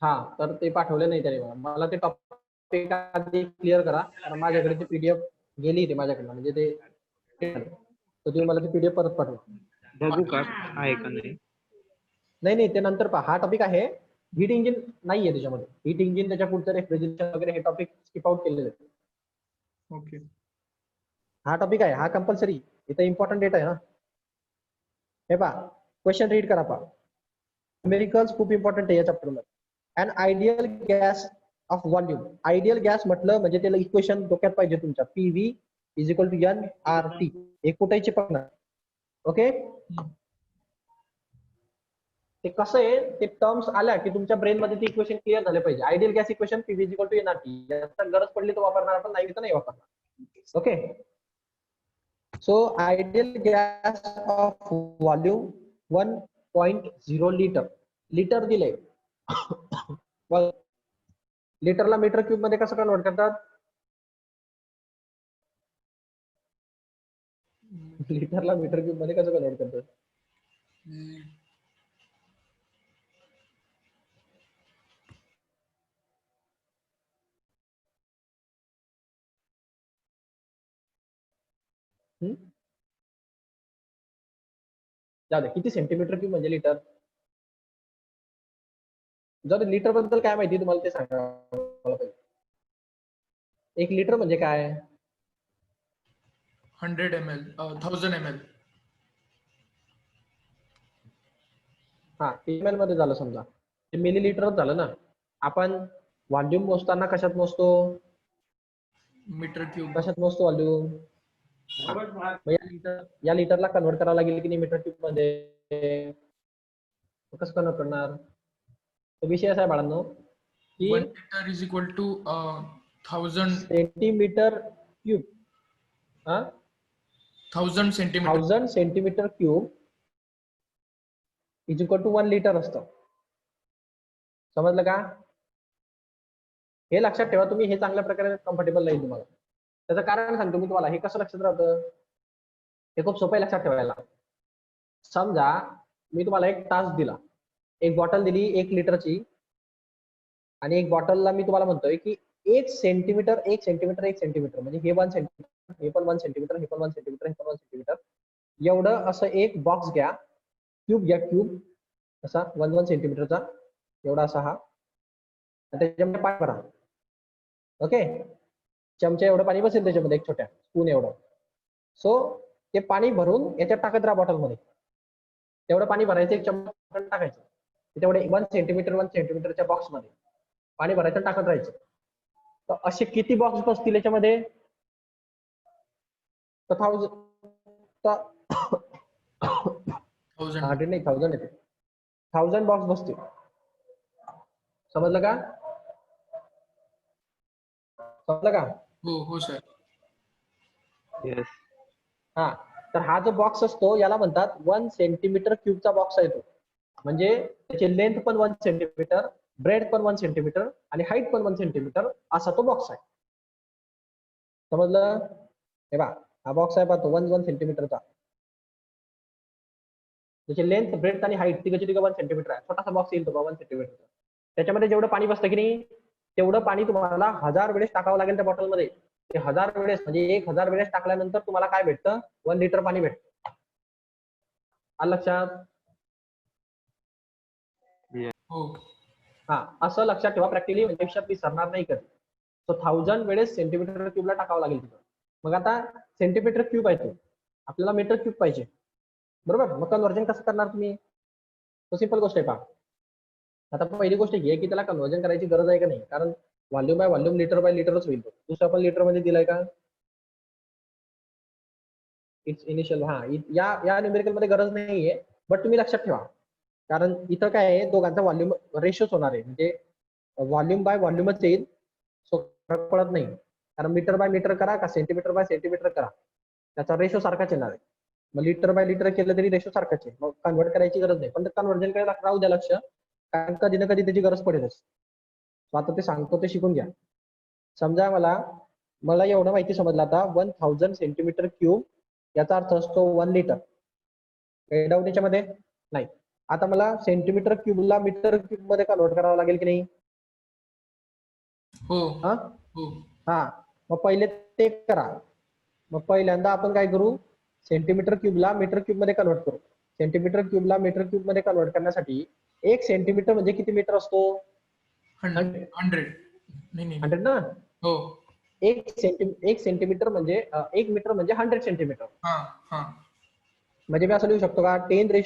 हा, तर ते पाठवले नाही त्याने मला. ते टॉपिक आधी क्लिअर करा, कारण माझ्याकडे ती पीडीएफ गेली ते माझ्याकडनं, म्हणजे ते तर तुम्ही मला ती पीडीएफ परत पाठवा. बघू का आहे का नाही. नाही ते नंतर पहा. हा टॉपिक आहे, हीट इंजिन नाहीये त्याच्यामध्ये. हीट इंजिन त्याच्या पुढचं रेफ्रिजरेशन वगैरे हे टॉपिक स्किप आउट केलेले आहेत. ओके. हा टॉपिक आहे, हा कंपल्सरी, इथं इम्पॉर्टंट डेटा आहे ना. हे पहा क्वेश्चन रीड करा पहा. न्यूमेरिकल्स खूप इम्पॉर्टंट आहे या चॅप्टर मध्ये. And ideal gas of volume. Ideal gas म्हटलं म्हणजे त्याला इक्वेशन डोक्यात पाहिजे तुमच्या. PV is equal to nRT. हे कुठायचे पण ओके. ते कसं आहे, ते टर्म्स आल्या की तुमच्या ब्रेन मध्ये ते इक्वेशन क्लिअर झाले पाहिजे. Ideal gas equation PV is equal to nRT. याचा गरज पडली तर वापरणार, पण नाही तर नाही वापरणार. Okay. So ideal gas of volume 1.0 litre. Litre दिले. लिटरला मीटर क्यूब मध्ये कसं कन्वर्ट करतात? लिटरला मीटर क्यूब मध्ये कसं कन्वर्ट करतात? जाऊ दे, किती सेंटीमीटर क्यूब म्हणजे लिटर? जाऊ दे, लिटर बद्दल काय माहिती तुम्हाला ते सांगा मला पहिले. 1 लिटर म्हणजे काय? 100 ml, 1000 ml. हा, ml मध्ये झालं समजा. ते मिलीलिटरच झालं ना. आपण व्हॉल्यूम मोजताना कशात मोजतो? Metre cube. कशात मोजतो व्हॉल्यूम? या लिटरला कन्वर्ट करावं लागेल की नाही मीटर क्यूब मध्ये? कसं कन्वर्ट करणार? तो विषय असा आहे बाळांनो की 1 liter is equal to 1000 centimetre cube, 1000 centimetre. 1000 centimetre cube is equal to 1 litre असतं. समजलं का? हे लक्षात ठेवा तुम्ही. हे चांगल्या प्रकारे कम्फर्टेबल नाही तुम्हाला. त्याचं कारण सांगतो मी तुम्हाला. हे कसं लक्षात राहतं? हे खूप सोपं आहे लक्षात ठेवायला. समजा मी तुम्हाला एक टास्क दिला, एक बॉटल दिली 1 लिटरची, आणि एक बॉटलला मी तुम्हाला म्हणतोय की 1 सेंटीमीटर 1 सेंटीमीटर 1 सेंटीमीटर म्हणजे हे 1 सेंटीमीटर, हे पण 1 सेंटीमीटर, हे पण 1 सेंटीमीटर, हे पण 1 सेंटीमीटर, एवढं असं एक बॉक्स घ्या, क्यूब घ्या, क्यूब असा 1 सेंटीमीटरचा एवढा असा हा, आणि त्याच्यामध्ये पाणी भरा. ओके. चमचा एवढं पाणी बसेल त्याच्यामध्ये, एक छोट्या स्पून एवढं. सो ते पाणी भरून याच्यात टाकत राहा बॉटलमध्ये. तेवढं पाणी भरायचं, एक चमचा टाकायचं, तेवढे 1 सेंटीमीटरच्या बॉक्समध्ये पाणी भरायचं, टाकत राहायचं. तर असे किती बॉक्स बसतील याच्यामध्ये? तर 100 नाही, 1000 येते. 1000 बॉक्स बसतील. समजलं का? समजलं का? हो सर. येस. हा, तर हा जो बॉक्स असतो याला म्हणतात 1 सेंटीमीटर क्यूबचा बॉक्स आहे तो. म्हणजे त्याची लेंथ पण 1 सेंटीमीटर, ब्रेड पण 1 सेंटीमीटर आणि हाईट पण 1 सेंटीमीटर असा तो बॉक्स आहे. समजलं? हे बा, हा बॉक्स आहे पहा तो 1 सेंटीमीटरचा. त्याची लेंथ, ब्रेड आणि हाईट तिघं 1 सेंटीमीटर आहे. छोटासा बॉक्स येईल तो 1 सेंटीमीटरचा. त्याच्यामध्ये जेवढं पाणी बसतं की नाही, तेवढं पाणी तुम्हाला 1000 वेळेस टाकावं लागेल त्या बॉटलमध्ये. ते 1000 वेळेस म्हणजे 1000 वेळेस टाकल्यानंतर तुम्हाला काय भेटतं? 1 लिटर पाणी भेटतं. आलं लक्षात? हो. हा, असं लक्षात ठेवा. प्रॅक्टिकली म्हणजे लक्षात विसरणार नाही कधी. सो 1000 वेळेस सेंटीमीटर क्यूबला टाकावं लागेल तिथं. मग आता सेंटीमीटर क्यूब आहे तो, आपल्याला मीटर क्यूब पाहिजे, बरोबर? मग कन्वर्जन कसं करणार तुम्ही? तो सिंपल गोष्ट आहे पहा. आता पहिली गोष्ट ही आहे की त्याला कन्वर्जन करायची गरज आहे का नाही, कारण volume by volume, litre by लिटरच होईल तो. दुसरा पण लिटर मध्ये दिलाय का? It's initial. हा, या न्यूमेरिकल मध्ये गरज नाहीये, बट तुम्ही लक्षात ठेवा. कारण इथं काय आहे, दोघांचा व्हॉल्यूम रेशोच होणार आहे, म्हणजे व्हॉल्यूम बाय व्हॉल्यूमच येईल. सो फरक पडत नाही, कारण मीटर बाय मीटर करा का सेंटीमीटर बाय सेंटीमीटर करा, त्याचा रेशो सारखाच येणार आहे. मग लिटर बाय लिटर केलं तरी रेशो सारखाच आहे. मग कन्वर्ट करायची गरज नाही, पण कन्वर्जन करायला राहू द्या लक्ष, कारण कधी ना कधी त्याची गरज पडेलच. आता ते सांगतो ते शिकून घ्या. समजा मला एवढं माहिती समजलं आता, 1000 सेंटीमीटर क्यूब याचा अर्थ असतो 1 लिटर. काही डाऊट याच्यामध्ये? नाही. आता मला सेंटीमीटर क्यूबला मीटर क्यूब मध्ये कन्वर्ट करावं लागेल की नाही? हो. हा, मग पहिले ते करा. मग पहिल्यांदा आपण काय करू? सेंटीमीटर क्यूबला मीटर क्यूब मध्ये कन्वर्ट करू. सेंटीमीटर क्यूबला मीटर क्यूब मध्ये कन्वर्ट करण्यासाठी 1 सेंटीमीटर म्हणजे किती मीटर असतो? 100. नाही. 100 ना? हो. एक सेंटीमीटर म्हणजे 1 मीटर म्हणजे 100 सेंटीमीटर. हा हा म्हणजे मी असं लिहू शकतो का 10⁻²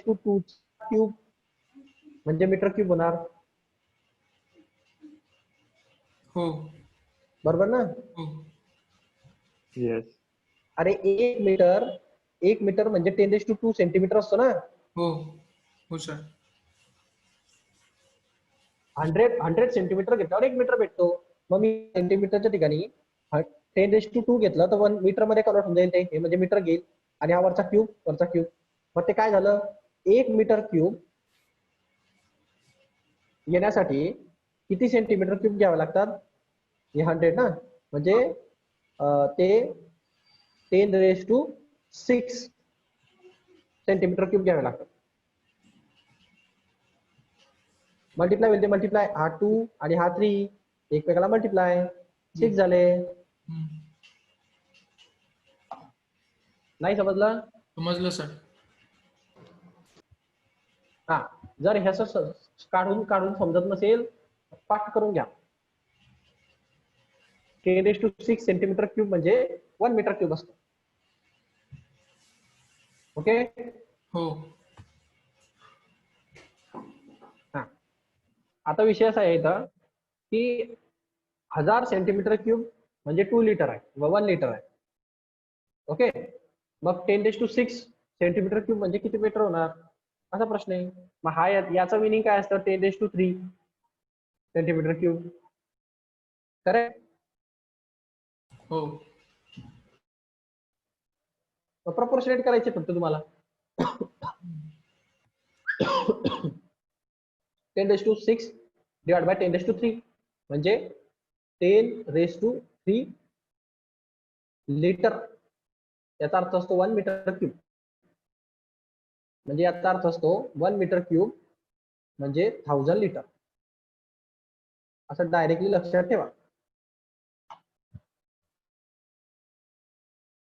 क्यूब म्हणजे मीटर क्यूब होणार, हो बरोबर ना? हो Yes. अरे 1 मीटर म्हणजे 10⁻² सेंटीमीटर असतो ना. हो हो सर. 100 सेंटीमीटर घेतल्यावर 1 मीटर भेटतो. मग मी सेंटीमीटरच्या ठिकाणी 10⁻² घेतलं तर 1 मीटर मध्ये कन्वर्ट होऊन जाईल ते, हे म्हणजे मीटर घेईल आणि हा वरचा क्यूब. मग ते काय झालं, 1 मीटर क्यूब येण्यासाठी किती सेंटीमीटर क्यूब घ्यावे लागतात? हे 100 ना, म्हणजे ते 10⁻6 सेंटीमीटर क्यूब घ्यावे लागतात. मल्टिप्लाय होईल ते मल्टिप्लाय, हा 2 आणि हा 3 एकमेकाला मल्टिप्लाय 6 झाले. हम्म. नाही समजलं? समजलं सर. हा, जर ह्याचं काढून समजत नसेल पाठ करून घ्या. 10⁻6 सेंटीमीटर क्यूब म्हणजे 1 मीटर क्यूब असतो. ओके. हो हा, आता विषय असा आहे इथं की 1000 सेंटीमीटर क्यूब म्हणजे 2 लिटर आहे व 1 लिटर आहे. ओके. मग 10⁻6 सेंटीमीटर क्यूब म्हणजे किती मीटर होणार असा प्रश्न आहे. मग हा याचं मिनिंग काय असतं, 10⁻3 सेंटीमीटर क्यूब. करेक्ट. हो प्रपोर्शनेट करायचे फक्त तुम्हाला. 10⁻6 डिवाइड बाय 10⁻3 म्हणजे 10⁻3 लिटर. याचा अर्थ असतो 1 मीटर क्यूब. म्हणजे याचा अर्थ असतो 1 मीटर क्यूब म्हणजे 1000 लिटर. असं डायरेक्टली लक्षात ठेवा.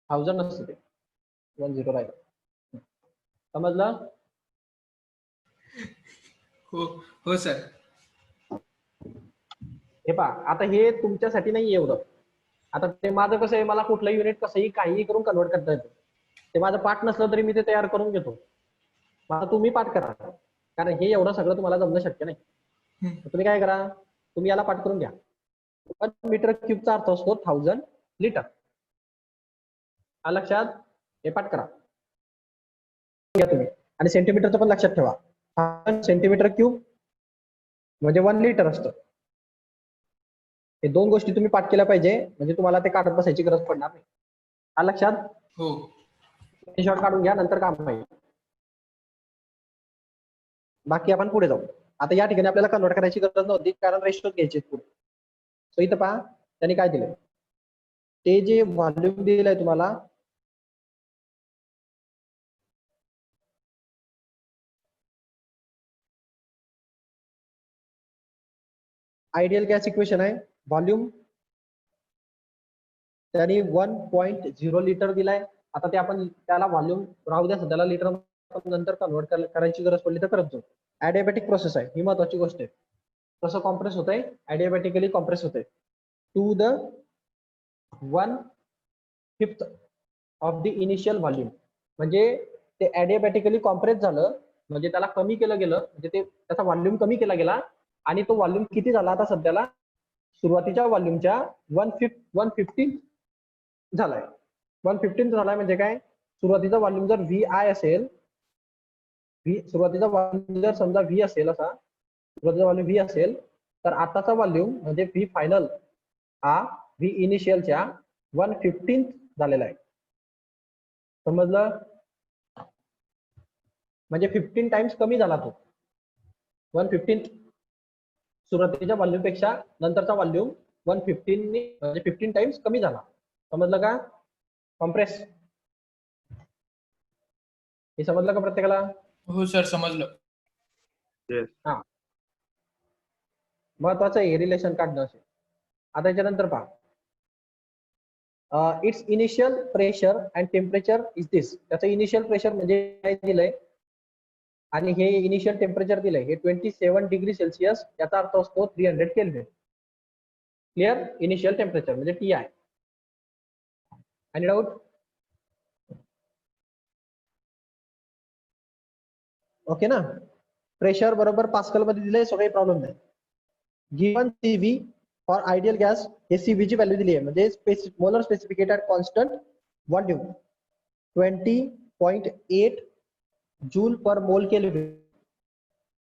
1000 नसतं ते, 10 राहिलं. समजलं? हो हो सर. हे पहा, आता हे तुमच्यासाठी नाही एवढं. आता ते माझं कसं आहे, मला कुठलं युनिट कसंही काहीही करून कन्वर्ट करता येतं. ते माझं पाठ नसलं तरी मी ते तयार करून घेतो. मला तुम्ही पाठ करा, कारण हे एवढं सगळं तुम्हाला जमणं शक्य नाही. तुम्ही काय करा, तुम्ही याला पाठ करून घ्या. 1 मीटर क्यूबचा अर्थ असतो 1000 लिटर. लक्षात, हे पाठ करा घ्या तुम्ही. आणि सेंटीमीटरचं पण लक्षात ठेवा, 1000 सेंटीमीटर क्यूब म्हणजे 1 लिटर असतं. हे 2 गोष्टी तुम्ही पाठ केल्या पाहिजे, म्हणजे तुम्हाला ते काढत बसायची गरज पडणार नाही. लक्षात. हो शॉर्ट काढून घ्या, नंतर काम होईल. बाकी आपण पुढे जाऊ. आता या ठिकाणी आपल्याला कन्वर्ट करायची गरज नव्हती, कारण रेशो घ्यायचे पुढे. सो इथं पहा त्यांनी काय दिलंय, ते जे व्हॉल्यूम दिलंय तुम्हाला, आयडियल गॅस इक्वेशन आहे. व्हॉल्यूम त्यांनी 1.0 लिटर दिलाय. आता ते आपण त्याला व्हॉल्यूम राहू द्या सध्याला, लिटर नंतर कन्वर्ट करायची गरज पडली तर करत जाऊ. ॲडियाबॅटिक प्रोसेस आहे, ही महत्वाची गोष्ट आहे. कसं कॉम्प्रेस होतंय, ॲडियाबॅटिकली कॉम्प्रेस होतंय to the 1/5 of the initial volume. म्हणजे ते ॲडियाबॅटिकली कॉम्प्रेस झालं, म्हणजे त्याला कमी केलं गेलं, म्हणजे ते त्याचा व्हॉल्यूम कमी केला गेला. आणि तो व्हॉल्यूम किती झाला आता सध्याला, सुरुवातीच्या व्हॉल्यूमच्या 1/15 झालाय. 1/15 झालाय म्हणजे काय, सुरुवातीचा व्हॉल्यूम जर VI असेल, सुरुवातीचा व्हॉल्यूम जर समजा V असेल, असा सुरुवातीचा व्हॉल्यूम V असेल, तर आताचा व्हॉल्यूम म्हणजे V फायनल हा V इनिशियलच्या 1/15 झालेला आहे. समजलं? म्हणजे 15 टाइम्स कमी झाला तो. 1/15 सुरुवातीच्या व्हॉल्यूम पेक्षा नंतरचा व्हॉल्यूम 1/15 म्हणजे 15 टाइम्स कमी झाला. समजलं का? कॉम्प्रेस. हे समजलं का प्रत्येकाला? हो सर समजलं. Yes. हा, महत्वाचं आहे रिलेशन काढणं असेल. आता याच्यानंतर पहा, it's initial pressure and temperature is this. त्याचं इनिशियल प्रेशर म्हणजे काय दिलंय आणि हे इनिशियल टेम्परेचर दिलंय, हे 27 डिग्री सेल्सिअस. याचा अर्थ असतो 300 केल्विन. क्लिअर? इनिशियल टेम्परेचर म्हणजे TI. Any doubt? ओके ना. प्रेशर बरोबर पास्कल मध्ये दिले, सो काही प्रॉब्लेम नाही. Given CV for ideal gas, हे CV ची व्हॅल्यू दिली आहे, म्हणजे molar specific heat at constant volume 20.8 joule per mole kelvin.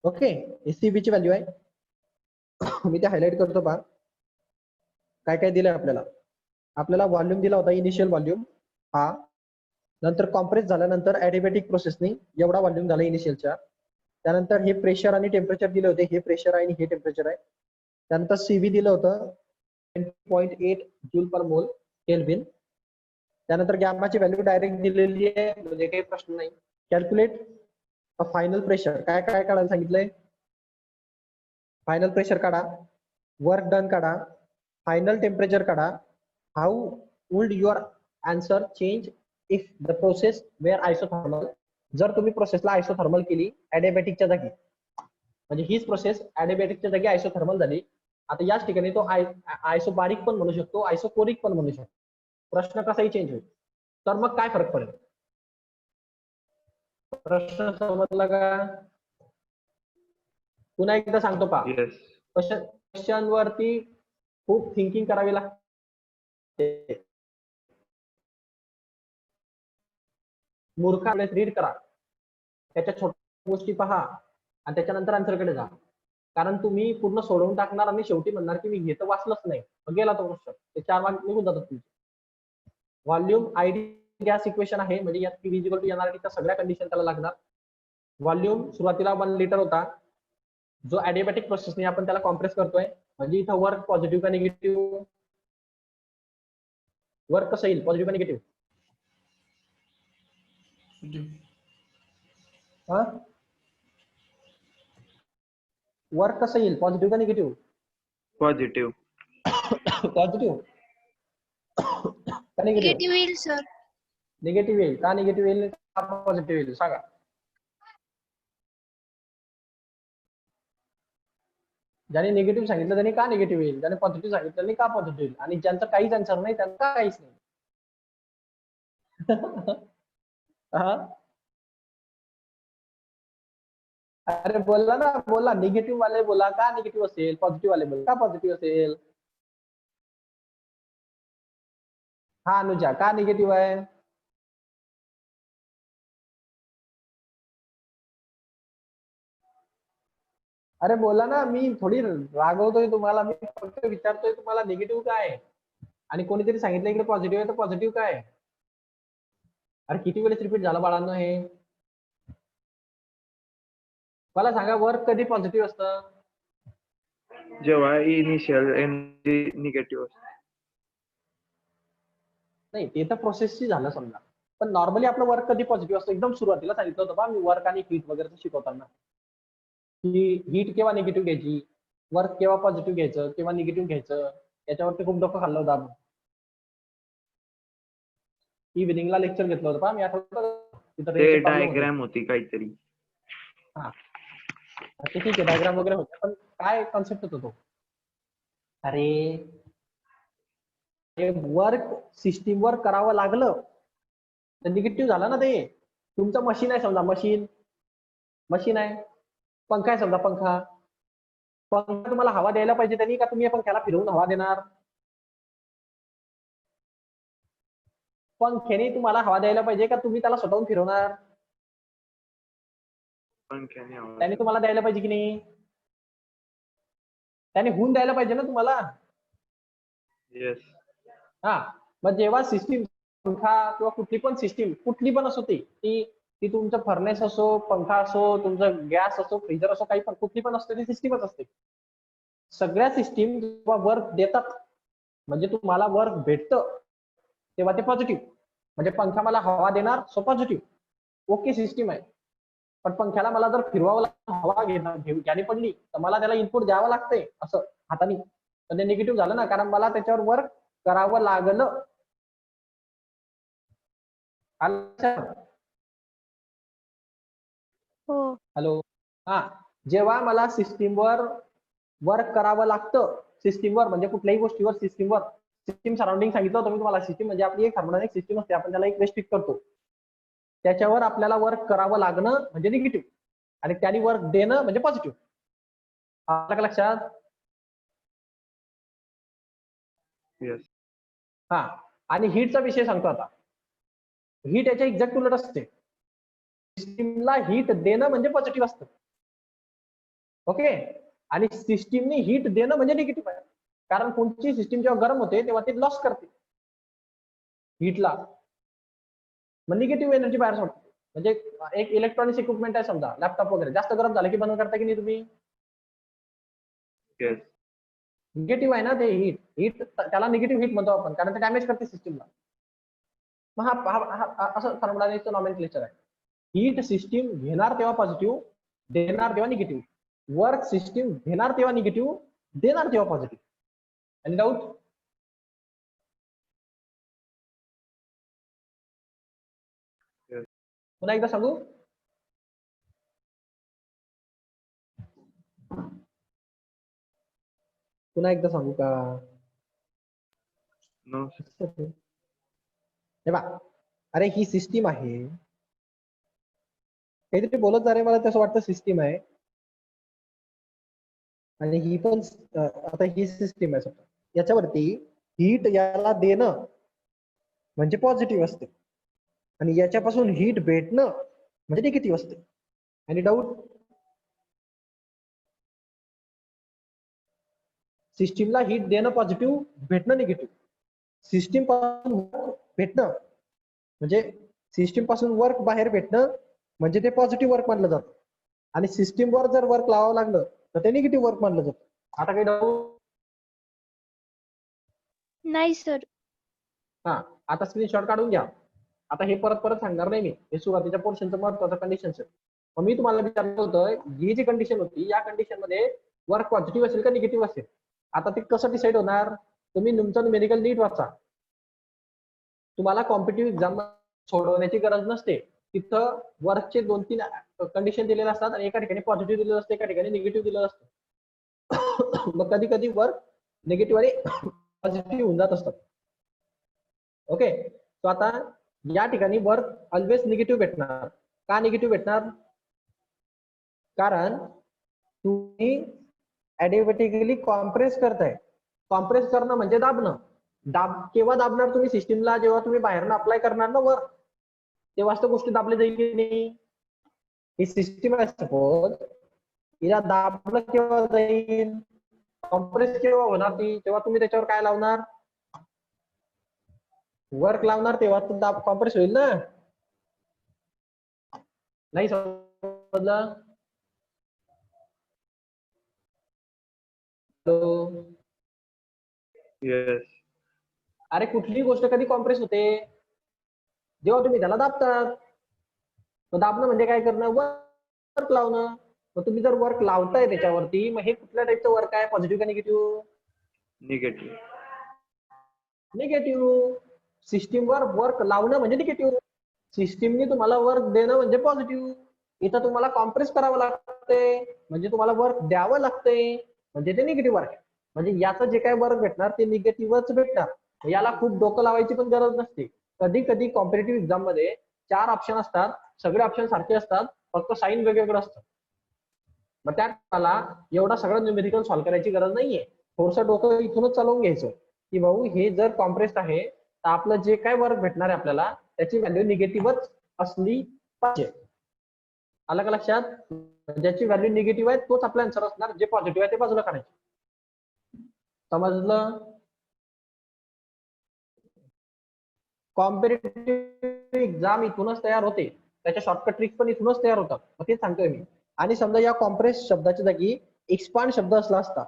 Okay, हे CV ची व्हॅल्यू आहे. मी ते हायलाइट करतो पहा. काय काय दिलंय आपल्याला व्हॉल्यूम दिला होता, इनिशियल व्हॉल्यूम हा. नंतर कॉम्प्रेस झाल्यानंतर ॲडिबॅटिक प्रोसेसनी एवढा व्हॉल्यूम झाला इनिशियलच्या. त्यानंतर हे प्रेशर आणि टेम्परेचर दिले होते, हे प्रेशर आहे आणि हे टेम्परेचर आहे. त्यानंतर CV दिलं होतं 10.8 जूल पर मोल केल्विन. त्यानंतर गॅमाची व्हॅल्यू डायरेक्ट दिलेली आहे, म्हणजे काही प्रश्न नाही. कॅल्क्युलेट फायनल प्रेशर, काय काय काढायला सांगितलंय? फायनल प्रेशर काढा, वर्क डन काढा, फायनल टेम्परेचर काढा. How would your answer change if the process were isothermal? जर तुम्ही प्रोसेसला आयसोथर्मल केली ॲडिबॅटिकच्या जागी, म्हणजे हीच प्रोसेस ॲडिबॅटिकच्या जागी आयसोथर्मल झाली. आता याच ठिकाणी तो आयसोबारिक पण म्हणू शकतो, आयसोकोरिक पण म्हणू शकतो. प्रश्न कसाही चेंज होईल. तर मग काय फरक पडेल? प्रश्न समजला का? पुन्हा एकदा सांगतो पहा. Yes. क्वेश्चन वरती खूप थिंकिंग करावी लागते. मूर्खा वेळेस रीड करा, त्याच्या छोट्या गोष्टी पहा आणि त्याच्यानंतर आन्सरकडे जा. कारण तुम्ही पूर्ण सोडवून टाकणार आणि शेवटी म्हणणार की मी घेतं वाचलंच नाही, मग गेला तो प्रश्न. ते 4 मार्क निघून जातात तुमचे. व्हॉल्यूम आयडियल गॅस इक्वेशन आहे, म्हणजे यात PV = NRT सगळ्या कंडिशन त्याला लागणार. व्हॉल्यूम सुरुवातीला 1 लिटर होता, जो ॲडिबॅटिक प्रोसेसने आपण त्याला कॉम्प्रेस करतोय, म्हणजे इथं वर्क पॉझिटिव्ह का निगेटिव्ह? वर्क कसं येईल, पॉझिटिव्ह का निगेटिव्ह? वर्क कसं येईल, पॉझिटिव्ह का निगेटिव्ह? Positive. पॉझिटिव्ह का निगेटिव्ह? निगेटिव्ह येईल सर. निगेटिव्ह येईल. का निगेटिव्ह येईल, का पॉझिटिव्ह येईल सांगा. ज्याने निगेटिव्ह सांगितलं त्यांनी का निगेटिव्ह येईल, ज्याने पॉझिटिव्ह सांगितलं त्यांनी का पॉझिटिव्ह येईल, आणि ज्यांचं काहीच आन्सर नाही त्यांना काहीच नाही. अरे बोलला ना, बोला. निगेटिव्ह वाले बोला का निगेटिव्ह असेल, पॉझिटिव्ह वाले बोला का पॉझिटिव्ह असेल. हा अनुजा, का निगेटिव्ह आहे? अरे बोला ना, मी थोडी रागवतोय तुम्हाला, मी फक्त विचारतोय तुम्हाला निगेटिव्ह काय आहे. आणि कोणीतरी सांगितलं इकडे पॉझिटिव्ह आहे, तर पॉझिटिव्ह काय आहे? अरे किती वेळेस रिपीट झालं बाळांनो हे? मला सांगा, वर्क कधी पॉझिटिव्ह असतं? जेव्हा इनिशियल एनर्जी निगेटिव्ह असते. नाही, ते तर प्रोसेसची झालं समजा, पण नॉर्मली आपलं वर्क कधी पॉझिटिव्ह असतं? एकदम सुरुवातीला सांगितलं होतं बा मी वर्क आणि हीट वगैरे शिकवताना, की हीट केव्हा निगेटिव्ह घ्यायची, वर्क केव्हा पॉझिटिव्ह घ्यायचं, केव्हा निगेटिव्ह घ्यायचं, याच्यावरती खूप डोकं खाल्लं होतं आपण. इव्हिनिंगला लेक्चर घेतलं होतं पहा मी, आठवतं ते डायग्राम होती काहीतरी. हा ते ठीक आहे, डायग्राम वगैरे होते, पण काय कॉन्सेप्ट होतो तो? अरे वर्क सिस्टीमवर करावं लागलं तर निगेटिव्ह झालं ना. ते तुमचं मशीन आहे समजा, मशीन आहे, पंखा आहे समजा, पंखा तुम्हाला हवा द्यायला पाहिजे त्यांनी, का तुम्ही पंख्याला फिरवून हवा देणार? पंख्याने तुम्हाला हवा द्यायला पाहिजे का तुम्ही त्याला स्वतःहून फिरवणार? पंख्याने आवाज. त्याने तुम्हाला द्यायला पाहिजे की नाही? त्याने होऊन द्यायला पाहिजे ना तुम्हाला. येस. हा, मग जेव्हा सिस्टीम, पंखा किंवा कुठली पण सिस्टीम, कुठली पण असो ती तुमचं फर्नेस असो, पंखा असो, तुमचं गॅस असो, फ्रीजर असो, काही पण कुठली पण असते, ती सिस्टीमच असते. सगळ्या सिस्टीम जेव्हा वर्क देतात, म्हणजे तुम्हाला वर्क भेटतं, तेव्हा ते पॉझिटिव्ह. म्हणजे पंखा मला हवा देणार, सो पॉझिटिव्ह, ओके सिस्टीम आहे. पण पंख्याला मला जर फिरवावं लागतं, हवा घ्यावी पडली, तर मला त्याला इनपुट द्यावं लागतंय असं हाताने, तर ते निगेटिव्ह झालं ना, कारण मला त्याच्यावर वर्क करावं लागलं. हो. हॅलो, हा, जेव्हा मला सिस्टीमवर वर्क करावं लागतं, सिस्टीमवर म्हणजे कुठल्याही गोष्टीवर सिस्टीमवर, सिस्टीम सराउंडिंग सांगितलं होतं मी तुम्हाला. सिस्टीम म्हणजे आपली एक थर्मोडायनेमिक सिस्टीम असते, आपण त्याला एक रेस्ट्रिक्ट करतो, त्याच्यावर आपल्याला वर्क करावं लागणं म्हणजे निगेटिव्ह, आणि त्याने वर्क देणं म्हणजे पॉझिटिव्ह. आलं का लक्षात? येस. हा, आणि हीटचा विषय सांगतो आता. हीट याच्या एक्झॅक्ट उलट असते. सिस्टीमला हीट देणं म्हणजे पॉझिटिव्ह असतं, ओके, आणि सिस्टीमने हीट देणं म्हणजे निगेटिव्ह आहे. कारण कोणती सिस्टीम जेव्हा गरम होते तेव्हा ते लॉस करते हीटला, मग निगेटिव्ह एनर्जी बाहेर सोडते. म्हणजे एक इलेक्ट्रॉनिक्स इक्विपमेंट आहे समजा, लॅपटॉप वगैरे, जास्त गरम झालं की बंद करता की नाही तुम्ही? येस. निगेटिव्ह आहे ना ते हीट. हीट त्याला निगेटिव्ह हीट म्हणतो आपण, कारण ते डॅमेज करते सिस्टीमला. मग असं थर्मोडायनेमिक्सचं नॉमेनक्लेचर आहे. हीट सिस्टीम घेणार तेव्हा पॉझिटिव्ह, देणार तेव्हा निगेटिव्ह. वर्क सिस्टीम घेणार तेव्हा निगेटिव्ह, देणार तेव्हा पॉझिटिव्ह. आणि डाऊट? Yes. पुन्हा एकदा सांगू? पुन्हा एकदा सांगू का? नो. हे बा, अरे ही सिस्टीम आहे, काहीतरी बोलत जा रे, मला तसं वाटतं सिस्टीम आहे, आणि ही पण आता ही सिस्टीम आहे समजा, याच्यावरती हीट याला देणं म्हणजे पॉझिटिव्ह असते, आणि याच्यापासून हीट भेटणं म्हणजे निगेटिव्ह असते. आणि डाऊट? सिस्टीमला हीट देणं पॉझिटिव्ह, भेटणं निगेटिव्ह. सिस्टीम पासून भेटणं म्हणजे सिस्टीम पासून वर्क बाहेर भेटणं म्हणजे ते पॉझिटिव्ह वर्क मानलं जातं, आणि सिस्टीमवर जर वर्क लावावं लागलं तर ते निगेटिव्ह वर्क मानलं जातं. आता काही डाऊट? नाही सर. हा, आता स्क्रीनशॉट काढून घ्या. आता हे परत परत सांगणार नाही मी, हे सुरुवातीच्या पोर्शनचं महत्वाचं कंडिशनचं. मग मी तुम्हाला विचारलं होतं, ही जी कंडिशन होती, या कंडिशन मध्ये वर्क पॉझिटिव्ह असेल का निगेटिव्ह असेल? आता ते कसं डिसाईड होणार? तुम्ही तुमचं न्यूमेरिकल नीट वाचा. तुम्हाला कॉम्पिटिटिव्ह एक्झाम सोडवण्याची गरज नसते. तिथं वर्कचे 2-3 कंडिशन दिलेले असतात, आणि एका ठिकाणी पॉझिटिव्ह दिलेलं असतं, एका ठिकाणी निगेटिव्ह दिलेलं असतं. मग कधी कधी वर्क निगेटिव्ह आणि पॉझिटिव्ह होऊन जात असतात. ओके, तो आता या ठिकाणी वर्क ऑलवेज निगेटिव्ह भेटणार. का निगेटिव्ह भेटणार? कारण तुम्ही ऍडिबॅटिकली कॉम्प्रेस करताय. कॉम्प्रेस करणं म्हणजे दाबणं. केव्हा दाबणार तुम्ही सिस्टीमला? जेव्हा तुम्ही बाहेरनं अप्लाय करणार ना वर्क, तेव्हाच तर गोष्टी दाबली जाईल की नाही? ही सिस्टीम आहे सपोज, हिला दाबलं केव्हा जाईल? कॉम्प्रेस केव्हा होणार ती? तेव्हा तुम्ही त्याच्यावर काय लावणार? वर्क लावणार, तेव्हा तर दाब कॉम्प्रेस होईल ना. नाही समजलं? येस. अरे कुठलीही गोष्ट कधी कॉम्प्रेस होते? जेव्हा तुम्ही त्याला दाबतात. मग दाबणं म्हणजे काय करणं? वर्क लावणं. मग तुम्ही जर वर्क लावताय त्याच्यावरती, मग हे कुठल्या टाईपचं वर्क आहे? पॉझिटिव्ह का निगेटिव्ह? निगेटिव्ह. निगेटिव्ह. सिस्टीमवर वर्क लावणं म्हणजे निगेटिव्ह. सिस्टीमने तुम्हाला वर्क देणं म्हणजे पॉझिटिव्ह. इथं तुम्हाला कॉम्प्रेस करावं लागते, म्हणजे तुम्हाला वर्क द्यावं लागते, म्हणजे ते निगेटिव्ह वर्क आहे. म्हणजे याचं जे काय वर्क भेटणार ते निगेटिव्हच भेटणार. याला खूप डोकं लावायची पण गरज नसते. कधी कधी कॉम्पिटिटिव्ह एक्झाम मध्ये 4 ऑप्शन असतात, सगळे ऑप्शन सारखे असतात, फक्त साईन वेगवेगळं असतं. मग त्यात मला एवढा सगळं न्यूमेरिकल सॉल्व्ह करायची गरज नाहीये. थोडंसं डोकं इथूनच चालवून घ्यायचं की भाऊ हे जर कॉम्प्रेस्ड आहे तर आपलं जे काय वर्क भेटणार आहे आपल्याला त्याची व्हॅल्यू निगेटिव्हच असली पाहिजे. आलं का लक्षात? ज्याची व्हॅल्यू निगेटिव्ह आहे तोच आपला आन्सर असणार, जे पॉझिटिव्ह आहे ते बाजूला काढायचे. समजलं? कॉम्पिटिटिव्ह एक्झाम इथूनच तयार होते, त्याच्या शॉर्टकट ट्रिक्स पण इथूनच तयार होतात. मग तेच सांगतोय मी. आणि समजा या कॉम्प्रेस शब्दाच्या जागी एक्सपांड शब्द असला असता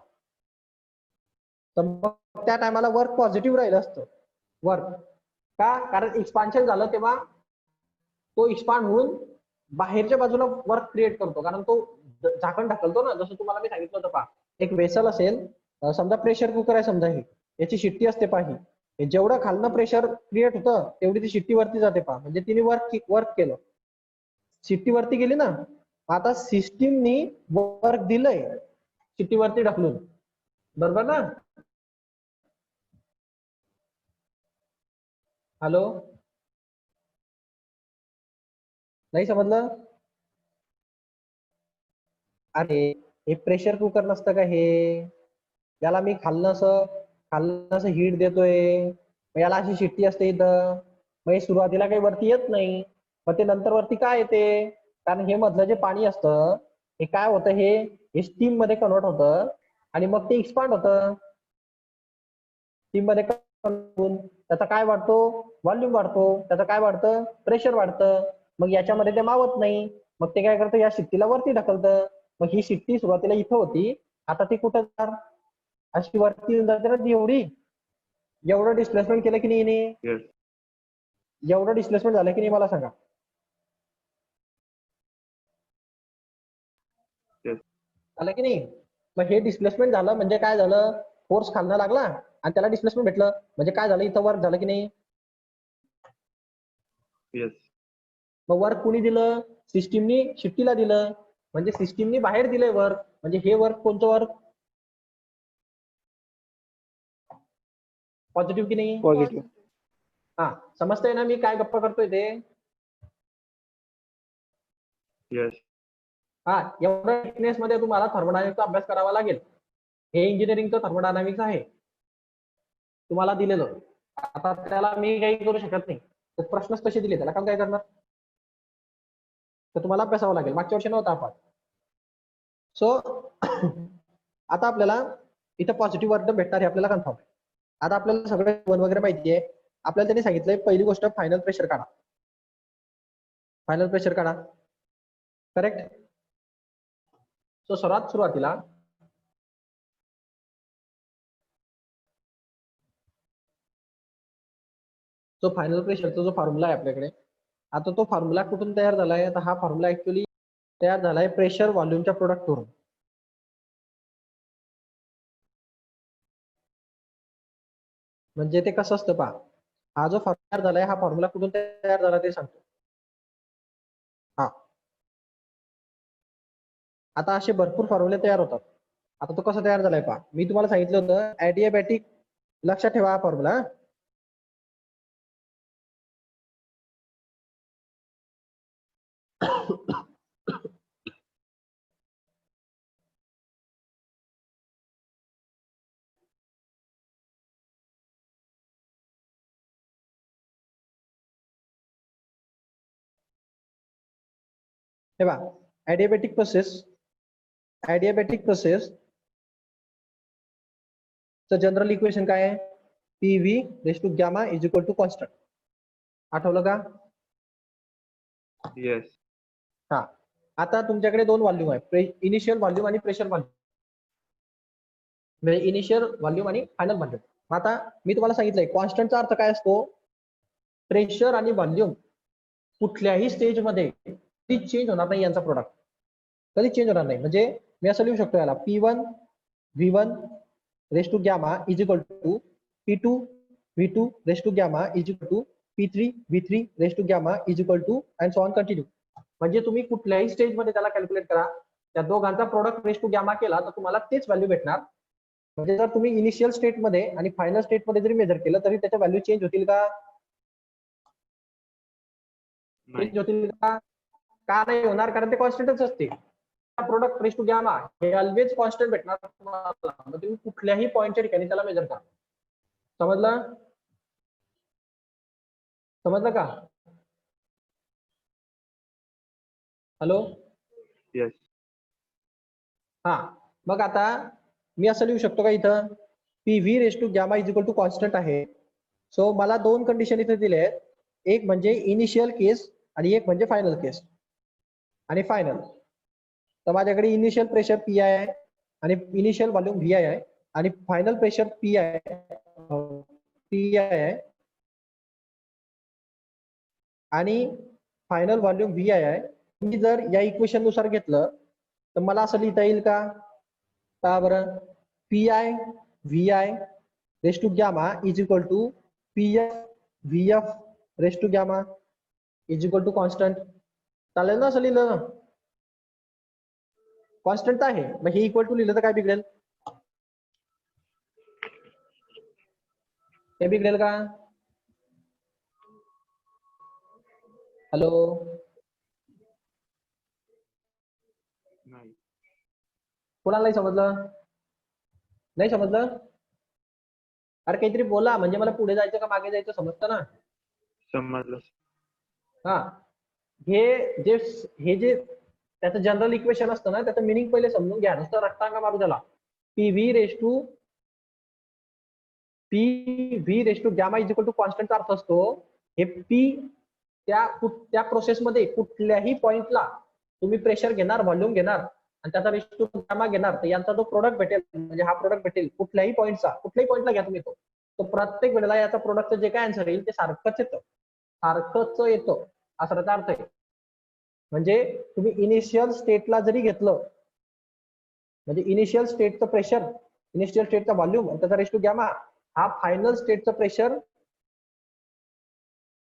तर मग त्या टायमाला वर्क पॉझिटिव्ह राहिलं असतं. वर्क का? कारण एक्सपान्शन झालं तेव्हा तो एक्सपांड होऊन बाहेरच्या बाजूला वर्क क्रिएट करतो, कारण तो झाकण ढकलतो ना. जसं तुम्हाला मी सांगितलं होतं पहा, एक वेसल असेल, समजा प्रेशर कुकर आहे समजा, ही याची शिट्टी असते पहा, ही जेवढं खालनं प्रेशर क्रिएट होतं तेवढी ती शिट्टी वरती जाते पहा, म्हणजे तिने वर्क केलं, शिट्टी वरती गेली ना. आता सिस्टीमनी वर्क दिलंय शिट्टी वरती ढकलून, बरोबर ना? हॅलो, नाही समजलं? अरे हे प्रेशर कुकर नसतं का हे, याला मी खाल्लं असं हीट देतोय, मग याला अशी शिट्टी असते इथं, मग हे सुरुवातीला काही वरती येत नाही, मग ते नंतर वरती काय येते, कारण हे मधलं जे पाणी असतं हे काय होतं, हे स्टीम मध्ये कन्वर्ट होतं आणि मग ते एक्सपांड होतं. स्टीम मध्ये करून त्याचा काय वाढतो, व्हॉल्यूम वाढतो, त्याचं काय वाढतं, प्रेशर वाढतं. मग याच्यामध्ये ते मावत नाही, मग ते काय करतं, या शिट्टीला वरती ढकलतं. मग ही शिट्टी सुरुवातीला इथं होती, आता ती कुठं जाणार, अशी वरती येऊन जाते ना ती एवढी. एवढं डिस्प्लेसमेंट केलं की नाही हिने? Yes. एवढं डिस्प्लेसमेंट झालं की नाही मला सांगा. Yes. झालं की नाही? मग हे डिस्प्लेसमेंट झालं म्हणजे काय झालं, फोर्स खालना लागला आणि त्याला डिस्प्लेसमेंट भेटलं, म्हणजे काय झालं, इथं वर्क झालं की नाही? Yes. मग वर्क कुणी दिलं, सिस्टीमनी शिट्टीला दिलं, म्हणजे सिस्टीमनी बाहेर दिलंय वर्क, म्हणजे हे वर्क कोणतं वर्क, पॉझिटिव्ह की नाही? Positive. हा, समजतंय ना मी काय गप्पा करतोय ते? Yes. हा, एवढ्या थिकनेस मध्ये तुम्हाला थर्मोडायनामिक्सचा अभ्यास करावा लागेल. हे इंजिनिअरिंगचं थर्मोडायनामिक्स आहे तुम्हाला दिलेलं. आता त्याला मी काही करू शकत नाही, तर प्रश्नच कसे दिले त्याला काम काय करणार, तर तुम्हाला अभ्यासावं लागेल. मागच्या वर्षी नव्हता आपण. सो आता आपल्याला इथं पॉझिटिव्ह वर्क भेटणार हे आपल्याला कन्फर्म आहे. आता आपल्याला सगळं वन वगैरे माहिती आहे. आपल्याला त्यांनी सांगितलंय पहिली गोष्ट फायनल प्रेशर काढा. फायनल प्रेशर काढा, करेक्ट. सो सर्वात सुरुवातीला जो फायनल प्रेशरचा जो फॉर्म्युला आहे आपल्याकडे, आता तो फॉर्म्युला कुठून तयार झालाय, आता हा फॉर्म्युला ऍक्च्युअली तयार झालाय प्रेशर व्हॉल्यूमच्या प्रोडक्ट वरून. म्हणजे ते कसं असतं पहा, हा जो तयार झालाय हा फॉर्म्युला कुठून तयार झाला ते सांगतो. हा, आता असे भरपूर फॉर्म्युले तयार होतात. आता तो कसा तयार झालाय पहा, मी तुम्हाला सांगितलं होतं ॲडियाबॅटिक, लक्षात ठेवा हा फॉर्म्युला. हे पहा, ॲडियाबॅटिक प्रोसेस चं जनरल इक्वेशन काय आहे, P V raise to gamma is equal to constant. आठवलं का? Yes. हा, आता तुमच्याकडे दोन व्हॉल्यूम आहे, इनिशियल व्हॉल्यूम आणि प्रेशर व्हॉल्यूम, म्हणजे इनिशियल व्हॉल्यूम आणि फायनल व्हॉल्यूम. आता मी तुम्हाला सांगितलंय कॉन्स्टंटचा अर्थ काय असतो, प्रेशर आणि व्हॉल्यूम कुठल्याही स्टेज मध्ये कधीच चेंज होणार नाही, यांचा प्रोडक्ट कधीच चेंज होणार नाही. म्हणजे मी असं लिहू शकतो याला, P1 V1 raise to gamma is equal to P2 V2 raise to gamma is equal to P3 V3 raise to gamma is equal to and so on continue. म्हणजे तुम्ही कुठल्याही स्टेज मध्ये त्याला कॅल्क्युलेट करा, त्या दोघांचा प्रोडक्ट रेस टू गॅमा केला तर तुम्हाला तेच व्हॅल्यू भेटणार. म्हणजे जर तुम्ही इनिशियल स्टेट मध्ये आणि फायनल स्टेट मध्ये जरी मेजर केलं तरी त्याच्या व्हॅल्यू चेंज होतील का? नाही. चेंज होतील का? का नाही होणार, कारण ते कॉन्स्टंटच असते. प्रोडक्ट रेस टू गॅमा हे ऑलवेज कॉन्स्टंट भेटणार तुम्हाला. मग तुम्ही कुठल्याही पॉईंटच्या ठिकाणी त्याला मेजर करा. समजलं? समजलं का? हॅलो. Yes. हा, मग आता मी असं लिहू शकतो का इथं, P V raise to gamma is equal to constant आहे. सो मला दोन कंडिशन इथे दिले आहेत, एक म्हणजे इनिशियल केस आणि एक म्हणजे फायनल केस. आणि फायनल, तर माझ्याकडे इनिशियल प्रेशर पी आय आहे आणि इनिशियल व्हॉल्यूम व्ही आय आहे आणि फायनल प्रेशर पी आय आहे आणि फायनल व्हॉल्यूम व्ही आय आहे. मी जर या इक्वेशन नुसार घेतलं तर मला असं लिहिता येईल का? का बरं, P I V I raise to gamma is equal to P F V F raise to gamma is equal to constant. चालेल ना असं लिहिलं ना? कॉन्स्टंट आहे, मग हे इक्वल टू लिहिलं तर काय बिघडेल? हे बिघडेल का? हॅलो, नाही. कोणालाही समजलं नाही? समजलं? अरे काहीतरी बोला, म्हणजे मला पुढे जायचं का मागे जायचं समजतं ना. समजलं. हा, हे जे त्याचं जनरल इक्वेशन असतं ना, त्याचं मिनिंग पहिले समजून घ्या. नुसतं रट्टांगा मारू त्याला. P V raise to gamma is equal to कॉन्स्टंटचा अर्थ असतो, हे पी त्या प्रोसेसमध्ये कुठल्याही पॉइंटला तुम्ही प्रेशर घेणार, व्हॉल्यूम घेणार आणि त्याचा रेस टू गॅमा घेणार, तर यांचा जो प्रोडक्ट भेटेल, म्हणजे हा प्रोडक्ट भेटेल कुठल्याही पॉइंटला घ्या तुम्ही तो प्रत्येक वेळेला याचा प्रोडक्टचं जे काय आन्सर येईल ते सारखंच येतं असा त्याचा अर्थ आहे. म्हणजे तुम्ही इनिशियल स्टेटला जरी घेतलं, म्हणजे इनिशियल स्टेटचं प्रेशर, इनिशियल स्टेटचा व्हॉल्यूम आणि त्याचा रेस टू गॅमा, हा फायनल स्टेटचं प्रेशर,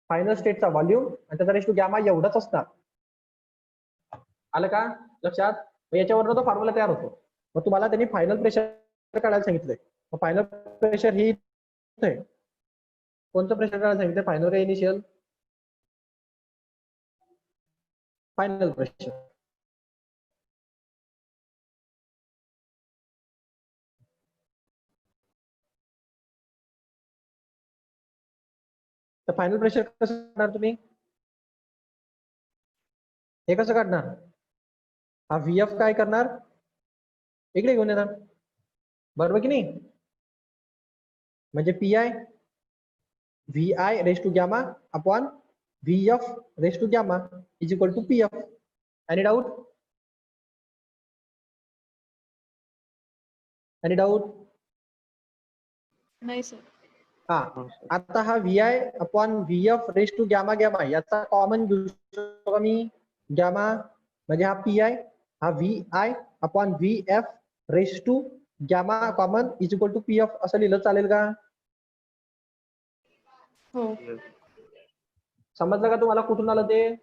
फायनल स्टेटचा व्हॉल्यूम आणि त्याचा रेस टू गॅमा एवढंच असणार. आलं का लक्षात? याच्यावरनं तो फॉर्म्युला तयार होतो. मग तुम्हाला त्यांनी फायनल प्रेशर काढायला सांगितलंय. मग फायनल प्रेशर ही कोणतं प्रेशर काढायला सांगितलंय? फायनल का इनिशियल? Final pressure. तर फायनल प्रेशर कसं काढणार तुम्ही? हे कसं काढणार? हा VF काय करणार? इकडे घेऊन येणार, बरोबर की नाही? म्हणजे PI VI raise to gamma upon VF raise to gamma is equal to PF. Any doubt? Any doubt? नाही सर. हा, आता हा VI अपॉन VF raise to gamma gamma याचा कॉमन घेऊ शकतो का मी? गॅमा म्हणजे हा PI, हा VI अपॉन VF raise to gamma common is equal to PF असं लिहिलं चालेल का? हो. Yes. समजलं का तुम्हाला कुठून आलं ते?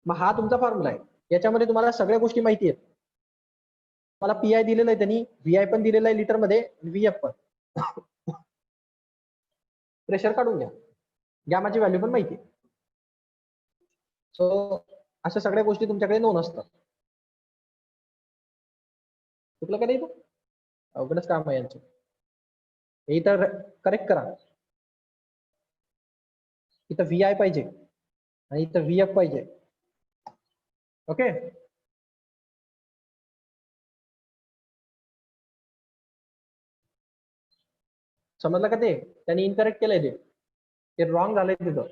मग हा तुमचा फॉर्म्युला आहे. याच्यामध्ये तुम्हाला सगळ्या गोष्टी माहिती आहेत. मला PI दिलेलं आहे त्यांनी, VI पण दिलेलं आहे लिटर मध्ये, VF पण. प्रेशर काढून घ्या, गॅमाची व्हॅल्यू पण माहिती आहे. सो अशा सगळ्या गोष्टी तुमच्याकडे नोन असतात. चुकलं का नाही? अवघडच काम आहे यांचं. हे तर करेक्ट करा. इथं VI पाहिजे आणि इथं VF पाहिजे. ओके, समजलं का? ते त्यांनी इनकरेक्ट केलंय, ते रॉंग झालंय तिथं.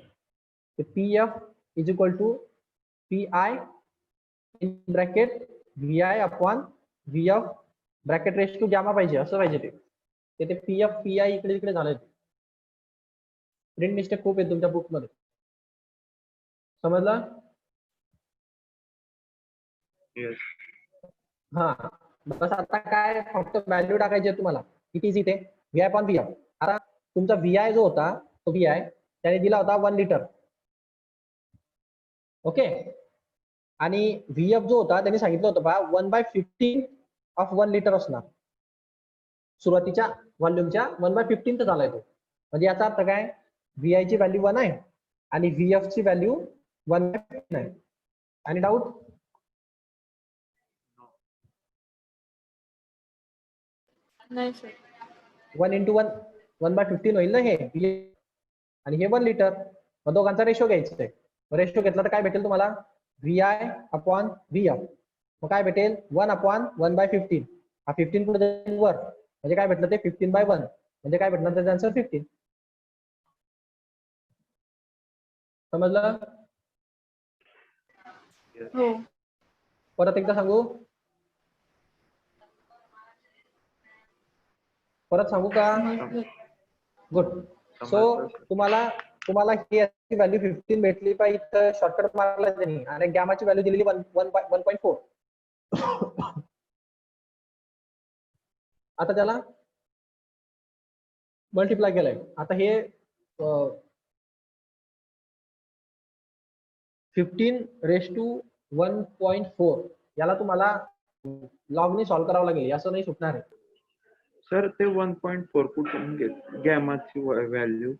ते PF is equal to PI in bracket VI अपॉन VF bracket raise to gamma पाहिजे, असं पाहिजे ते PF PI इकडे इकडे झालंय. प्रिंट मिस्टेक खूप आहे तुमच्या बुक मध्ये. समजलं? Yes. हा, बस आता काय फक्त व्हॅल्यू टाकायची आहे तुम्हाला. किती इथे VI अपॉन VF. आता तुमचा VI जो होता तो VI त्याने दिला होता 1 लिटर. ओके, आणि VF जो होता त्यांनी सांगितलं होतं बा 1/15 ऑफ 1 लिटर असणार. सुरुवातीच्या व्हॉल्यूमच्या 1/15 झालाय तो. म्हणजे याचा अर्थ काय? VI ची व्हॅल्यू 1 आहे आणि VF ची व्हॅल्यू 1/15 आहे. आणि डाऊट? नाही सर. 1 into 1 1/15 होईल ना हे, आणि हे 1 लिटर. मग दोघांचा रेशो घ्यायचा आहे. रेशो घेतला तर काय भेटेल तुम्हाला? VI अपॉन VF. मग काय भेटेल? 1 अपॉन 1/15. हा 15 पुढे जाईल वर, म्हणजे काय भेटलं ते 15/1. म्हणजे काय भेटणार त्याचा आन्सर? 15. समजलं? हो. परत एकदा सांगू? परत सांगू का? समजलं. गुड. सो समजलं sir. तुम्हाला ही व्हॅल्यू 15 भेटली पाहिजे, शॉर्टकट मारला त्यांनी, आणि गॅमाची व्हॅल्यू दिलेली 1.4. आता त्याला मल्टिप्लाय केलंय. आता हे 15⁻1.4 याला तुम्हाला लॉगने सॉल्व्ह करावं लागेल, असं नाही सुटणार आहे. सर ते 1.4 कुठून घेत? गॅमाची व्हॅल्यू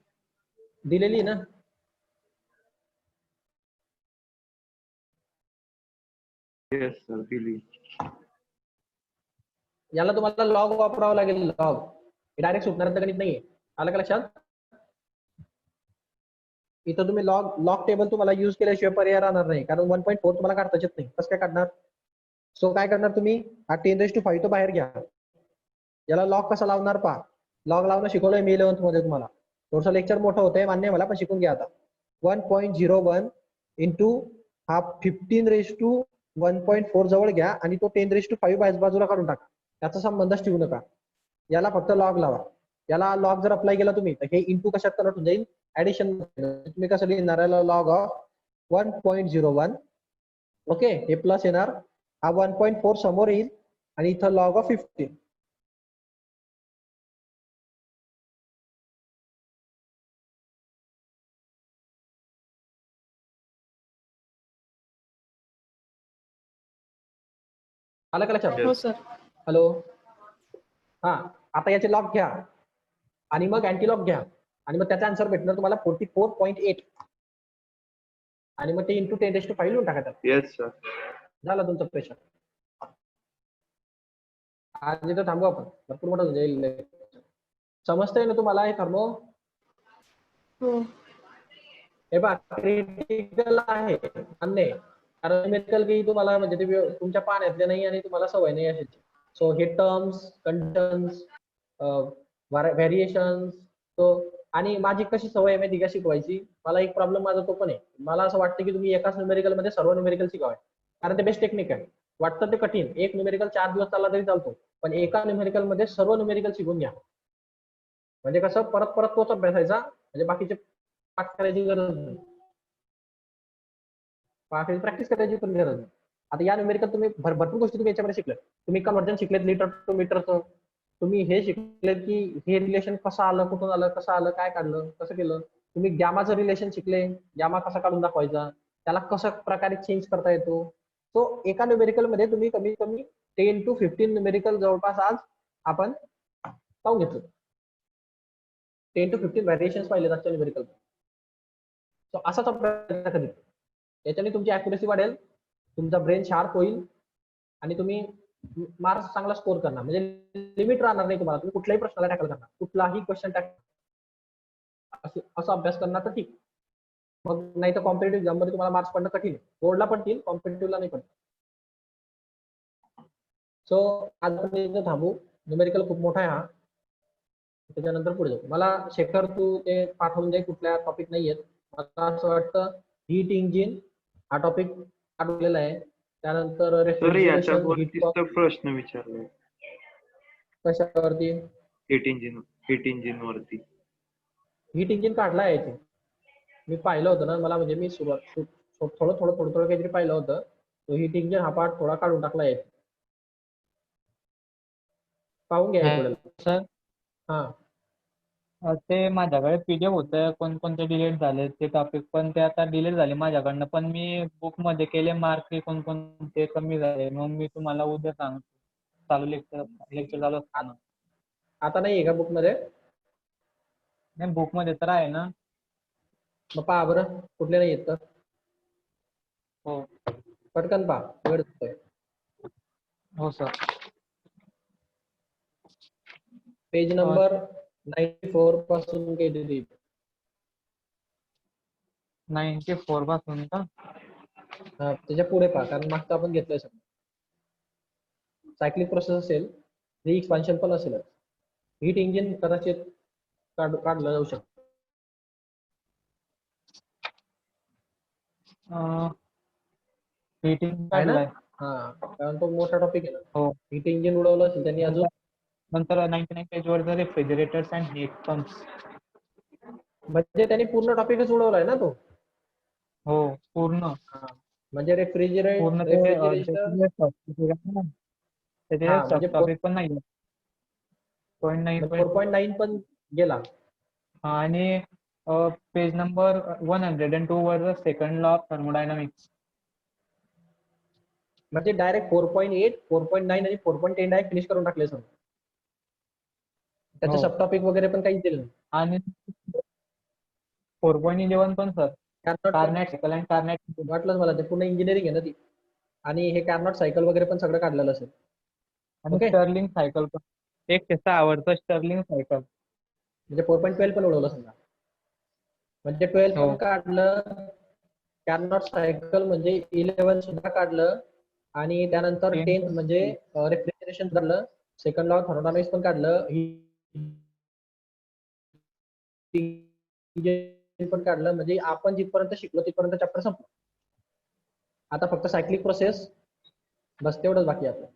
दिलेली ना येस सर दिली. याला तुम्हाला लॉग वापरावं लागेल. लॉग डायरेक्ट सुटणाऱ्यांचं गणित नाहीये. आलं का लक्षात? इथं तुम्ही लॉग टेबल तुम्हाला युज केल्याशिवाय पर्याय राहणार नाही, कारण 1.4 तुम्हाला काढताच येत नाही. कसं काय काढणार? सो काय करणार तुम्ही? हा 10⁵ तो बाहेर घ्या. याला लॉग कसा लावणार पहा. लॉग लावणं शिकवलंय मी 11th मध्ये तुम्हाला. थोडंसं लेक्चर मोठं होतंय मान्य आहे मला, पण शिकून घ्या आता. 1.01 इंटू हा 15⁻1.4 जवळ घ्या आणि तो 10⁵ बाजूला काढून टाका. त्याचा संबंधच ठेवू नका. याला फक्त लॉग लावा. याला लॉग जर अप्लाय केला तुम्ही तर हे इंटू कशात कन्वर्ट होऊन जाईल? ऍडिशन. तुम्ही कसं लिहिणार? Log of 1.01. ओके, हे प्लस येणार. हा 1.4 समोर येईल आणि इथं लॉग ऑफ 15. आलं का लक्षात? हो सर. हॅलो. हा, आता याचे लॉग घ्या आणि मग अँटी लॉग घ्या आणि मग त्याचा आन्सर भेटणार तुम्हाला 44.8 आणि मग ते इंटू 10⁵ लिहून टाका त्यात. Yes sir. झालं तुमचं प्रेशर. आज इथं थांबू आपण, भरपूर मोठं होऊन जाईल. समजतंय ना तुम्हाला हे थर्मो? हो. हे बघा क्रिटिकल आहे अन्य, कारण मेडिकल की तुम्हाला म्हणजे ते तुमच्या पाण्यातले नाही आणि तुम्हाला सवय नाही अशाची. सो हे टर्म्स, कंडिशन्स, व्हेरिएशन्स, तो आणि माझी कशी सवय आहे माहिती का शिकवायची? मला एक प्रॉब्लेम माझा तो पण आहे. मला असं वाटतं की तुम्ही एकाच न्यूमेरिकल मध्ये सर्व न्यूमेरिकल शिकावे, कारण ते बेस्ट टेक्निक आहे. वाटतं ते कठीण, एक न्यूमेरिकल 4 दिवस चालला तरी चालतो, पण एका न्यूमेरिकल मध्ये सर्व न्यूमेरिकल शिकून घ्या. म्हणजे कसं परत परत तोच अभ्यासायचा, म्हणजे बाकीचे पाठ करायची गरज नाही, बाकीची प्रॅक्टिस करायची पण गरज नाही. आता या न्यूमेरिकल तुम्ही भरपूर गोष्टी तुम्ही याच्यामध्ये शिकले. तुम्ही कन्वर्जन शिकलेत, लीटर टू मीटरचं. तुम्ही हे शिकलेत की हे रिलेशन कसं आलं, कुठून आलं, कसं आलं, काय काढलं, कसं केलं. तुम्ही गॅमाचं रिलेशन शिकले, गॅमा कसा काढून दाखवायचा, त्याला कशा प्रकारे चेंज करता येतो. तो एका न्यूमेरिकल मध्ये तुम्ही कमीत कमी 10 to 15 न्यूमेरिकल जवळपास आज आपण पाहून घेतलं. 10 to 15 व्हॅरिएशन्स पाहिले आजच्या न्यूमेरिकल. सो असाच अभ्यास कधी. याच्याने तुमची अॅक्युरेसी वाढेल, तुमचा ब्रेन शार्प होईल आणि तुम्ही मार्क्स चांगला स्कोर करणार. म्हणजे लिमिट राहणार नाही तुम्हाला. तुम्ही कुठल्याही प्रश्नाला टॅकल करणार, कुठलाही क्वेश्चन टॅकल असं अभ्यास करणार तर ठीक. मग नाही तर कॉम्पिटेटिव्ह एक्झाम मध्ये तुम्हाला मार्क्स पडणं कठीण आहे. बोर्डला पडतील, कॉम्पिटेटिव्हला नाही पडत. सो आज आपण इथं थांबू. न्यूमेरिकल खूप मोठा आहे हा, त्याच्यानंतर पुढे जाऊ. मला शेखर तू ते पाठवून दे, कुठल्या टॉपिक नाही आहेत. मला असं वाटतं हीट इंजिन हा टॉपिक पाठवलेला आहे. त्यानंतर सर रेफ्रिजरेशन, याच्यावरतीच तर प्रश्न विचारले. कशावरती? हिट इंजिन वरती. हीट इंजिन काढला आहे याचे, मी पाहिलं होतं ना. मला म्हणजे मी सुरुवात थोडं काहीतरी पाहिलं होतं. तो हीट इंजिन हा पार्ट थोडा काढून टाकला आहे. पाहून घ्या थोडं. सर हा, ते माझ्याकडे PDF होतं, कोणकोणते डिलीट झाले ते टॉपिक, पण ते आता डिलीट झाले माझ्याकडनं. पण मी बुक मध्ये केले मार्क, कोणकोणते कमी झाले. मग मी तुम्हाला उद्या सांगतो, चालू लेक्चर चालू असताना. आता नाही आहे का बुक मध्ये? नाही, बुक मध्ये तर आहे ना. मग पहा बरं कुठले नाही येत तर. हो पटकन पहा, वेळ होतोय. हो सर. पेज नंबर 94 पासून केलेली. 94 पासून का? त्याच्या पुढे पहा, कारण मागचं आपण घेतलंय सगळं. सायक्लिक प्रोसेस असेल, री एक्सपान्शन पण असेल. हीट इंजिन कदाचित काढलं जाऊ शकतं. हीटिंग आहे ना? काढलाय. हा, कारण तो मोठा टॉपिक आहे ना. हो. हीट इंजिन उडवलं असेल त्यांनी अजून. नंतर 99 पेज वर रेफ्रिजरेटर्स अँड हीट पंप्स. म्हणजे त्यांनी पूर्ण टॉपिकच उडवलाय ना तो. हो पूर्ण. म्हणजे पूर्ण रेफ्रिजरेटर. त्याचे हा, म्हणजे सब टॉपिक पण नाही. 4.9 पण गेला. आणि पेज नंबर 102 वर सेकंड लॉ ऑफ थर्मोडायनामिक्स. म्हणजे डायरेक्ट 4.8, 4.9 आणि 4.10 डायरेक्ट फिनिश करून टाकले सर. त्याचे सब टॉपिक वगैरे पण काहीच दिलं नाही. आणि 4.11 पण सर. कार्नेट अँड कार्नेट. वाटलंच मला, ते पूर्ण इंजिनिअरिंग आहे ना ती. आणि हे कॅरनॉट सायकल वगैरे पण सगळं काढलेलं असेल. आणि Okay. स्टर्लिंग सायकल पण एक त्याचा आवडतं स्टर्लिंग सायकल. म्हणजे 4.12 पण उडवलं समजा. म्हणजे 12 हो. पण काढलं, कॅरनॉट सायकल म्हणजे 11 सुद्धा काढलं, आणि त्यानंतर 10 10th पण म्हणजे रेफ्रिजरेशन काढलं, सेकंड लॉ थर्मोडायनामिक्स पण काढलं, पण काढलं. म्हणजे आपण जिथपर्यंत शिकलो तिथपर्यंत चॅप्टर संपलं. आता फक्त सायक्लिक प्रोसेस बस तेवढंच बाकी आहे आपलं,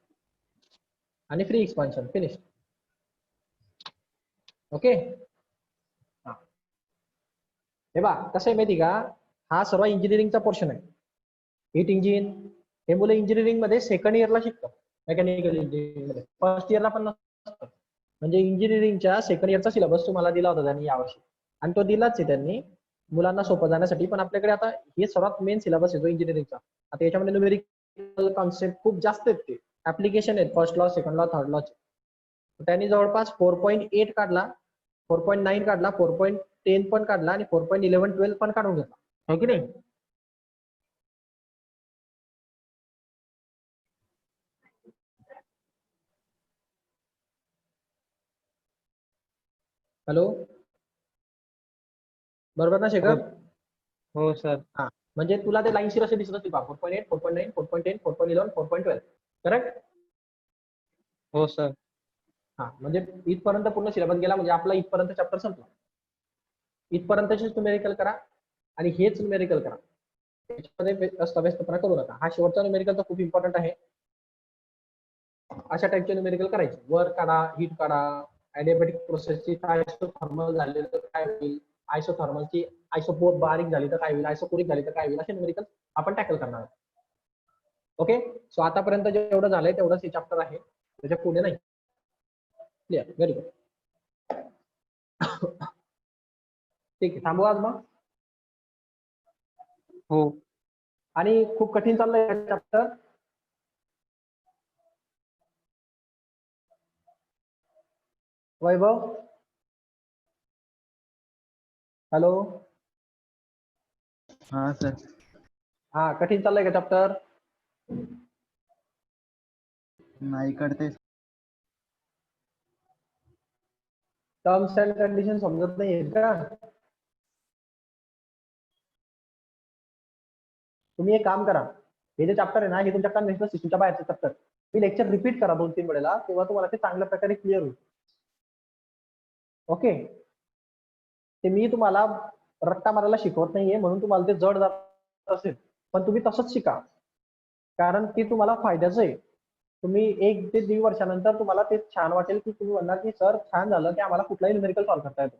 आणि फ्री एक्सपान्शन फिनिश. ओके. हे बा कसं आहे माहिती का, हा सर्व इंजिनिअरिंगचा पोर्शन आहे. हीट इंजिन हे मुलं इंजिनिअरिंग मध्ये सेकंड इयरला शिकतात, मेकॅनिकल इंजिनिअरिंग मध्ये फर्स्ट इयरला पण नसतं. म्हणजे इंजिनिअरिंगच्या सेकंड इयरचा सिलेबस तुम्हाला दिला होता त्यांनी यावर्षी, आणि तो दिलाच आहे त्यांनी मुलांना सोपं जाण्यासाठी. पण आपल्याकडे आता हे सर्वात मेन सिलेबस आहे जो इंजिनिअरिंगचा. आता याच्यामध्ये न्यूमेरिकल कॉन्सेप्ट खूप जास्त आहेत, ते ऍप्लिकेशन आहेत first law, second law, third law. त्यांनी जवळपास 4.8 काढला, 4.9 काढला, 4.10 पण काढला, आणि 4.11 12 पण काढून घेतला, हो की नाही. हॅलो, बरोबर ना शेखर? हो सर. हा, म्हणजे तुला ते लाईनशीर असे दिसत असतील, 4.8, 4.9, 4.10, 4.11, 4.12, करेक्ट? हो सर. हा, म्हणजे इथपर्यंत पूर्ण सिलेबस गेला, म्हणजे आपला इथपर्यंत चॅप्टर संपला. इथपर्यंतच न्यूमेरिकल करा, आणि हेच न्यूमेरिकल करा. त्याच्यामध्ये अस्तव्यस्तपणा करू नका. हा शेवटचा न्यूमेरिकल तर खूप इम्पॉर्टंट आहे. अशा टाइपचे न्यूमेरिकल करायचे. वर काढा, हीट काढा, ॲडियाबॅटिक प्रोसेसची आयसोथर्मल झाली तर काय होईल, आयसोथर्मलची आयसोपोर बारीक झाली तर काय होईल, आयसोपोरिक झाली तर काय होईल, असे न्यूमेरिकल आपण टॅकल करणार आहोत. ओके. सो आतापर्यंत जेवढं झालंय तेवढंच हे चॅप्टर आहे, त्याच्या पुढे नाही. Clear, very good. ठीक आहे, थांबू आज मग. हो. आणि खूप कठीण चाललंय चॅप्टर. वैभव, हॅलो. हा सर. हा, कठीण चाललंय का चॅप्टर? नाही कळते. टर्म्स अँड कंडिशन समजत नाहीये का? तुम्ही एक काम करा, हे जे चॅप्टर आहे ना, हे तुमच्या कन्व्हेन्शनल सिस्टमच्या बाहेरचं चॅप्टर. मी लेक्चर रिपीट करा 2-3 वेळेला, तेव्हा तुम्हाला ते चांगल्या प्रकारे क्लिअर होईल. ओके. ते मी तुम्हाला रट्टा मारायला शिकवत नाहीये म्हणून तुम्हाला ते जड जात असेल, पण तुम्ही तसंच शिका, कारण ते तुम्हाला फायद्याचं आहे. तुम्ही 1 ते 1.5 वर्षानंतर तुम्हाला ते छान वाटेल, की तुम्ही म्हणणार की सर छान झालं की आम्हाला कुठलाही न्यूमेरिकल सॉल्व्ह करता येतो.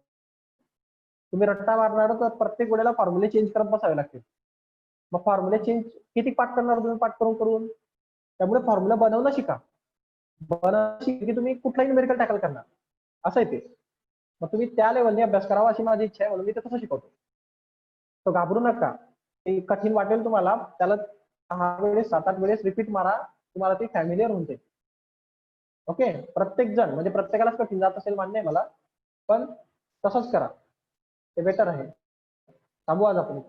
तुम्ही रट्टा मारणार तर प्रत्येक वेळेला फॉर्म्युले चेंज करत बसावे लागतील. मग फॉर्म्युले चेंज किती पाठ करणार तुम्ही, पाठ करून करून. त्यामुळे फॉर्म्युला बनवणं शिका. बनवणं शिका की तुम्ही कुठलाही न्यूमेरिकल टॅकल करणार, असं आहे ते. मग तुम्ही त्या लेवलने अभ्यास करावा अशी माझी इच्छा आहे, म्हणून मी ते तसं शिकवतो. तो घाबरू नका. ते कठीण वाटेल तुम्हाला, त्याला 6 वेळेस 7-8 वेळेस रिपीट मारा, तुम्हाला ते फॅमिलियर होऊन जाईल. ओके. प्रत्येक जण, म्हणजे प्रत्येकालाच कठीण जात असेल मान्य आहे मला, पण तसंच करा, ते बेटर आहे. थांबू आज आपण.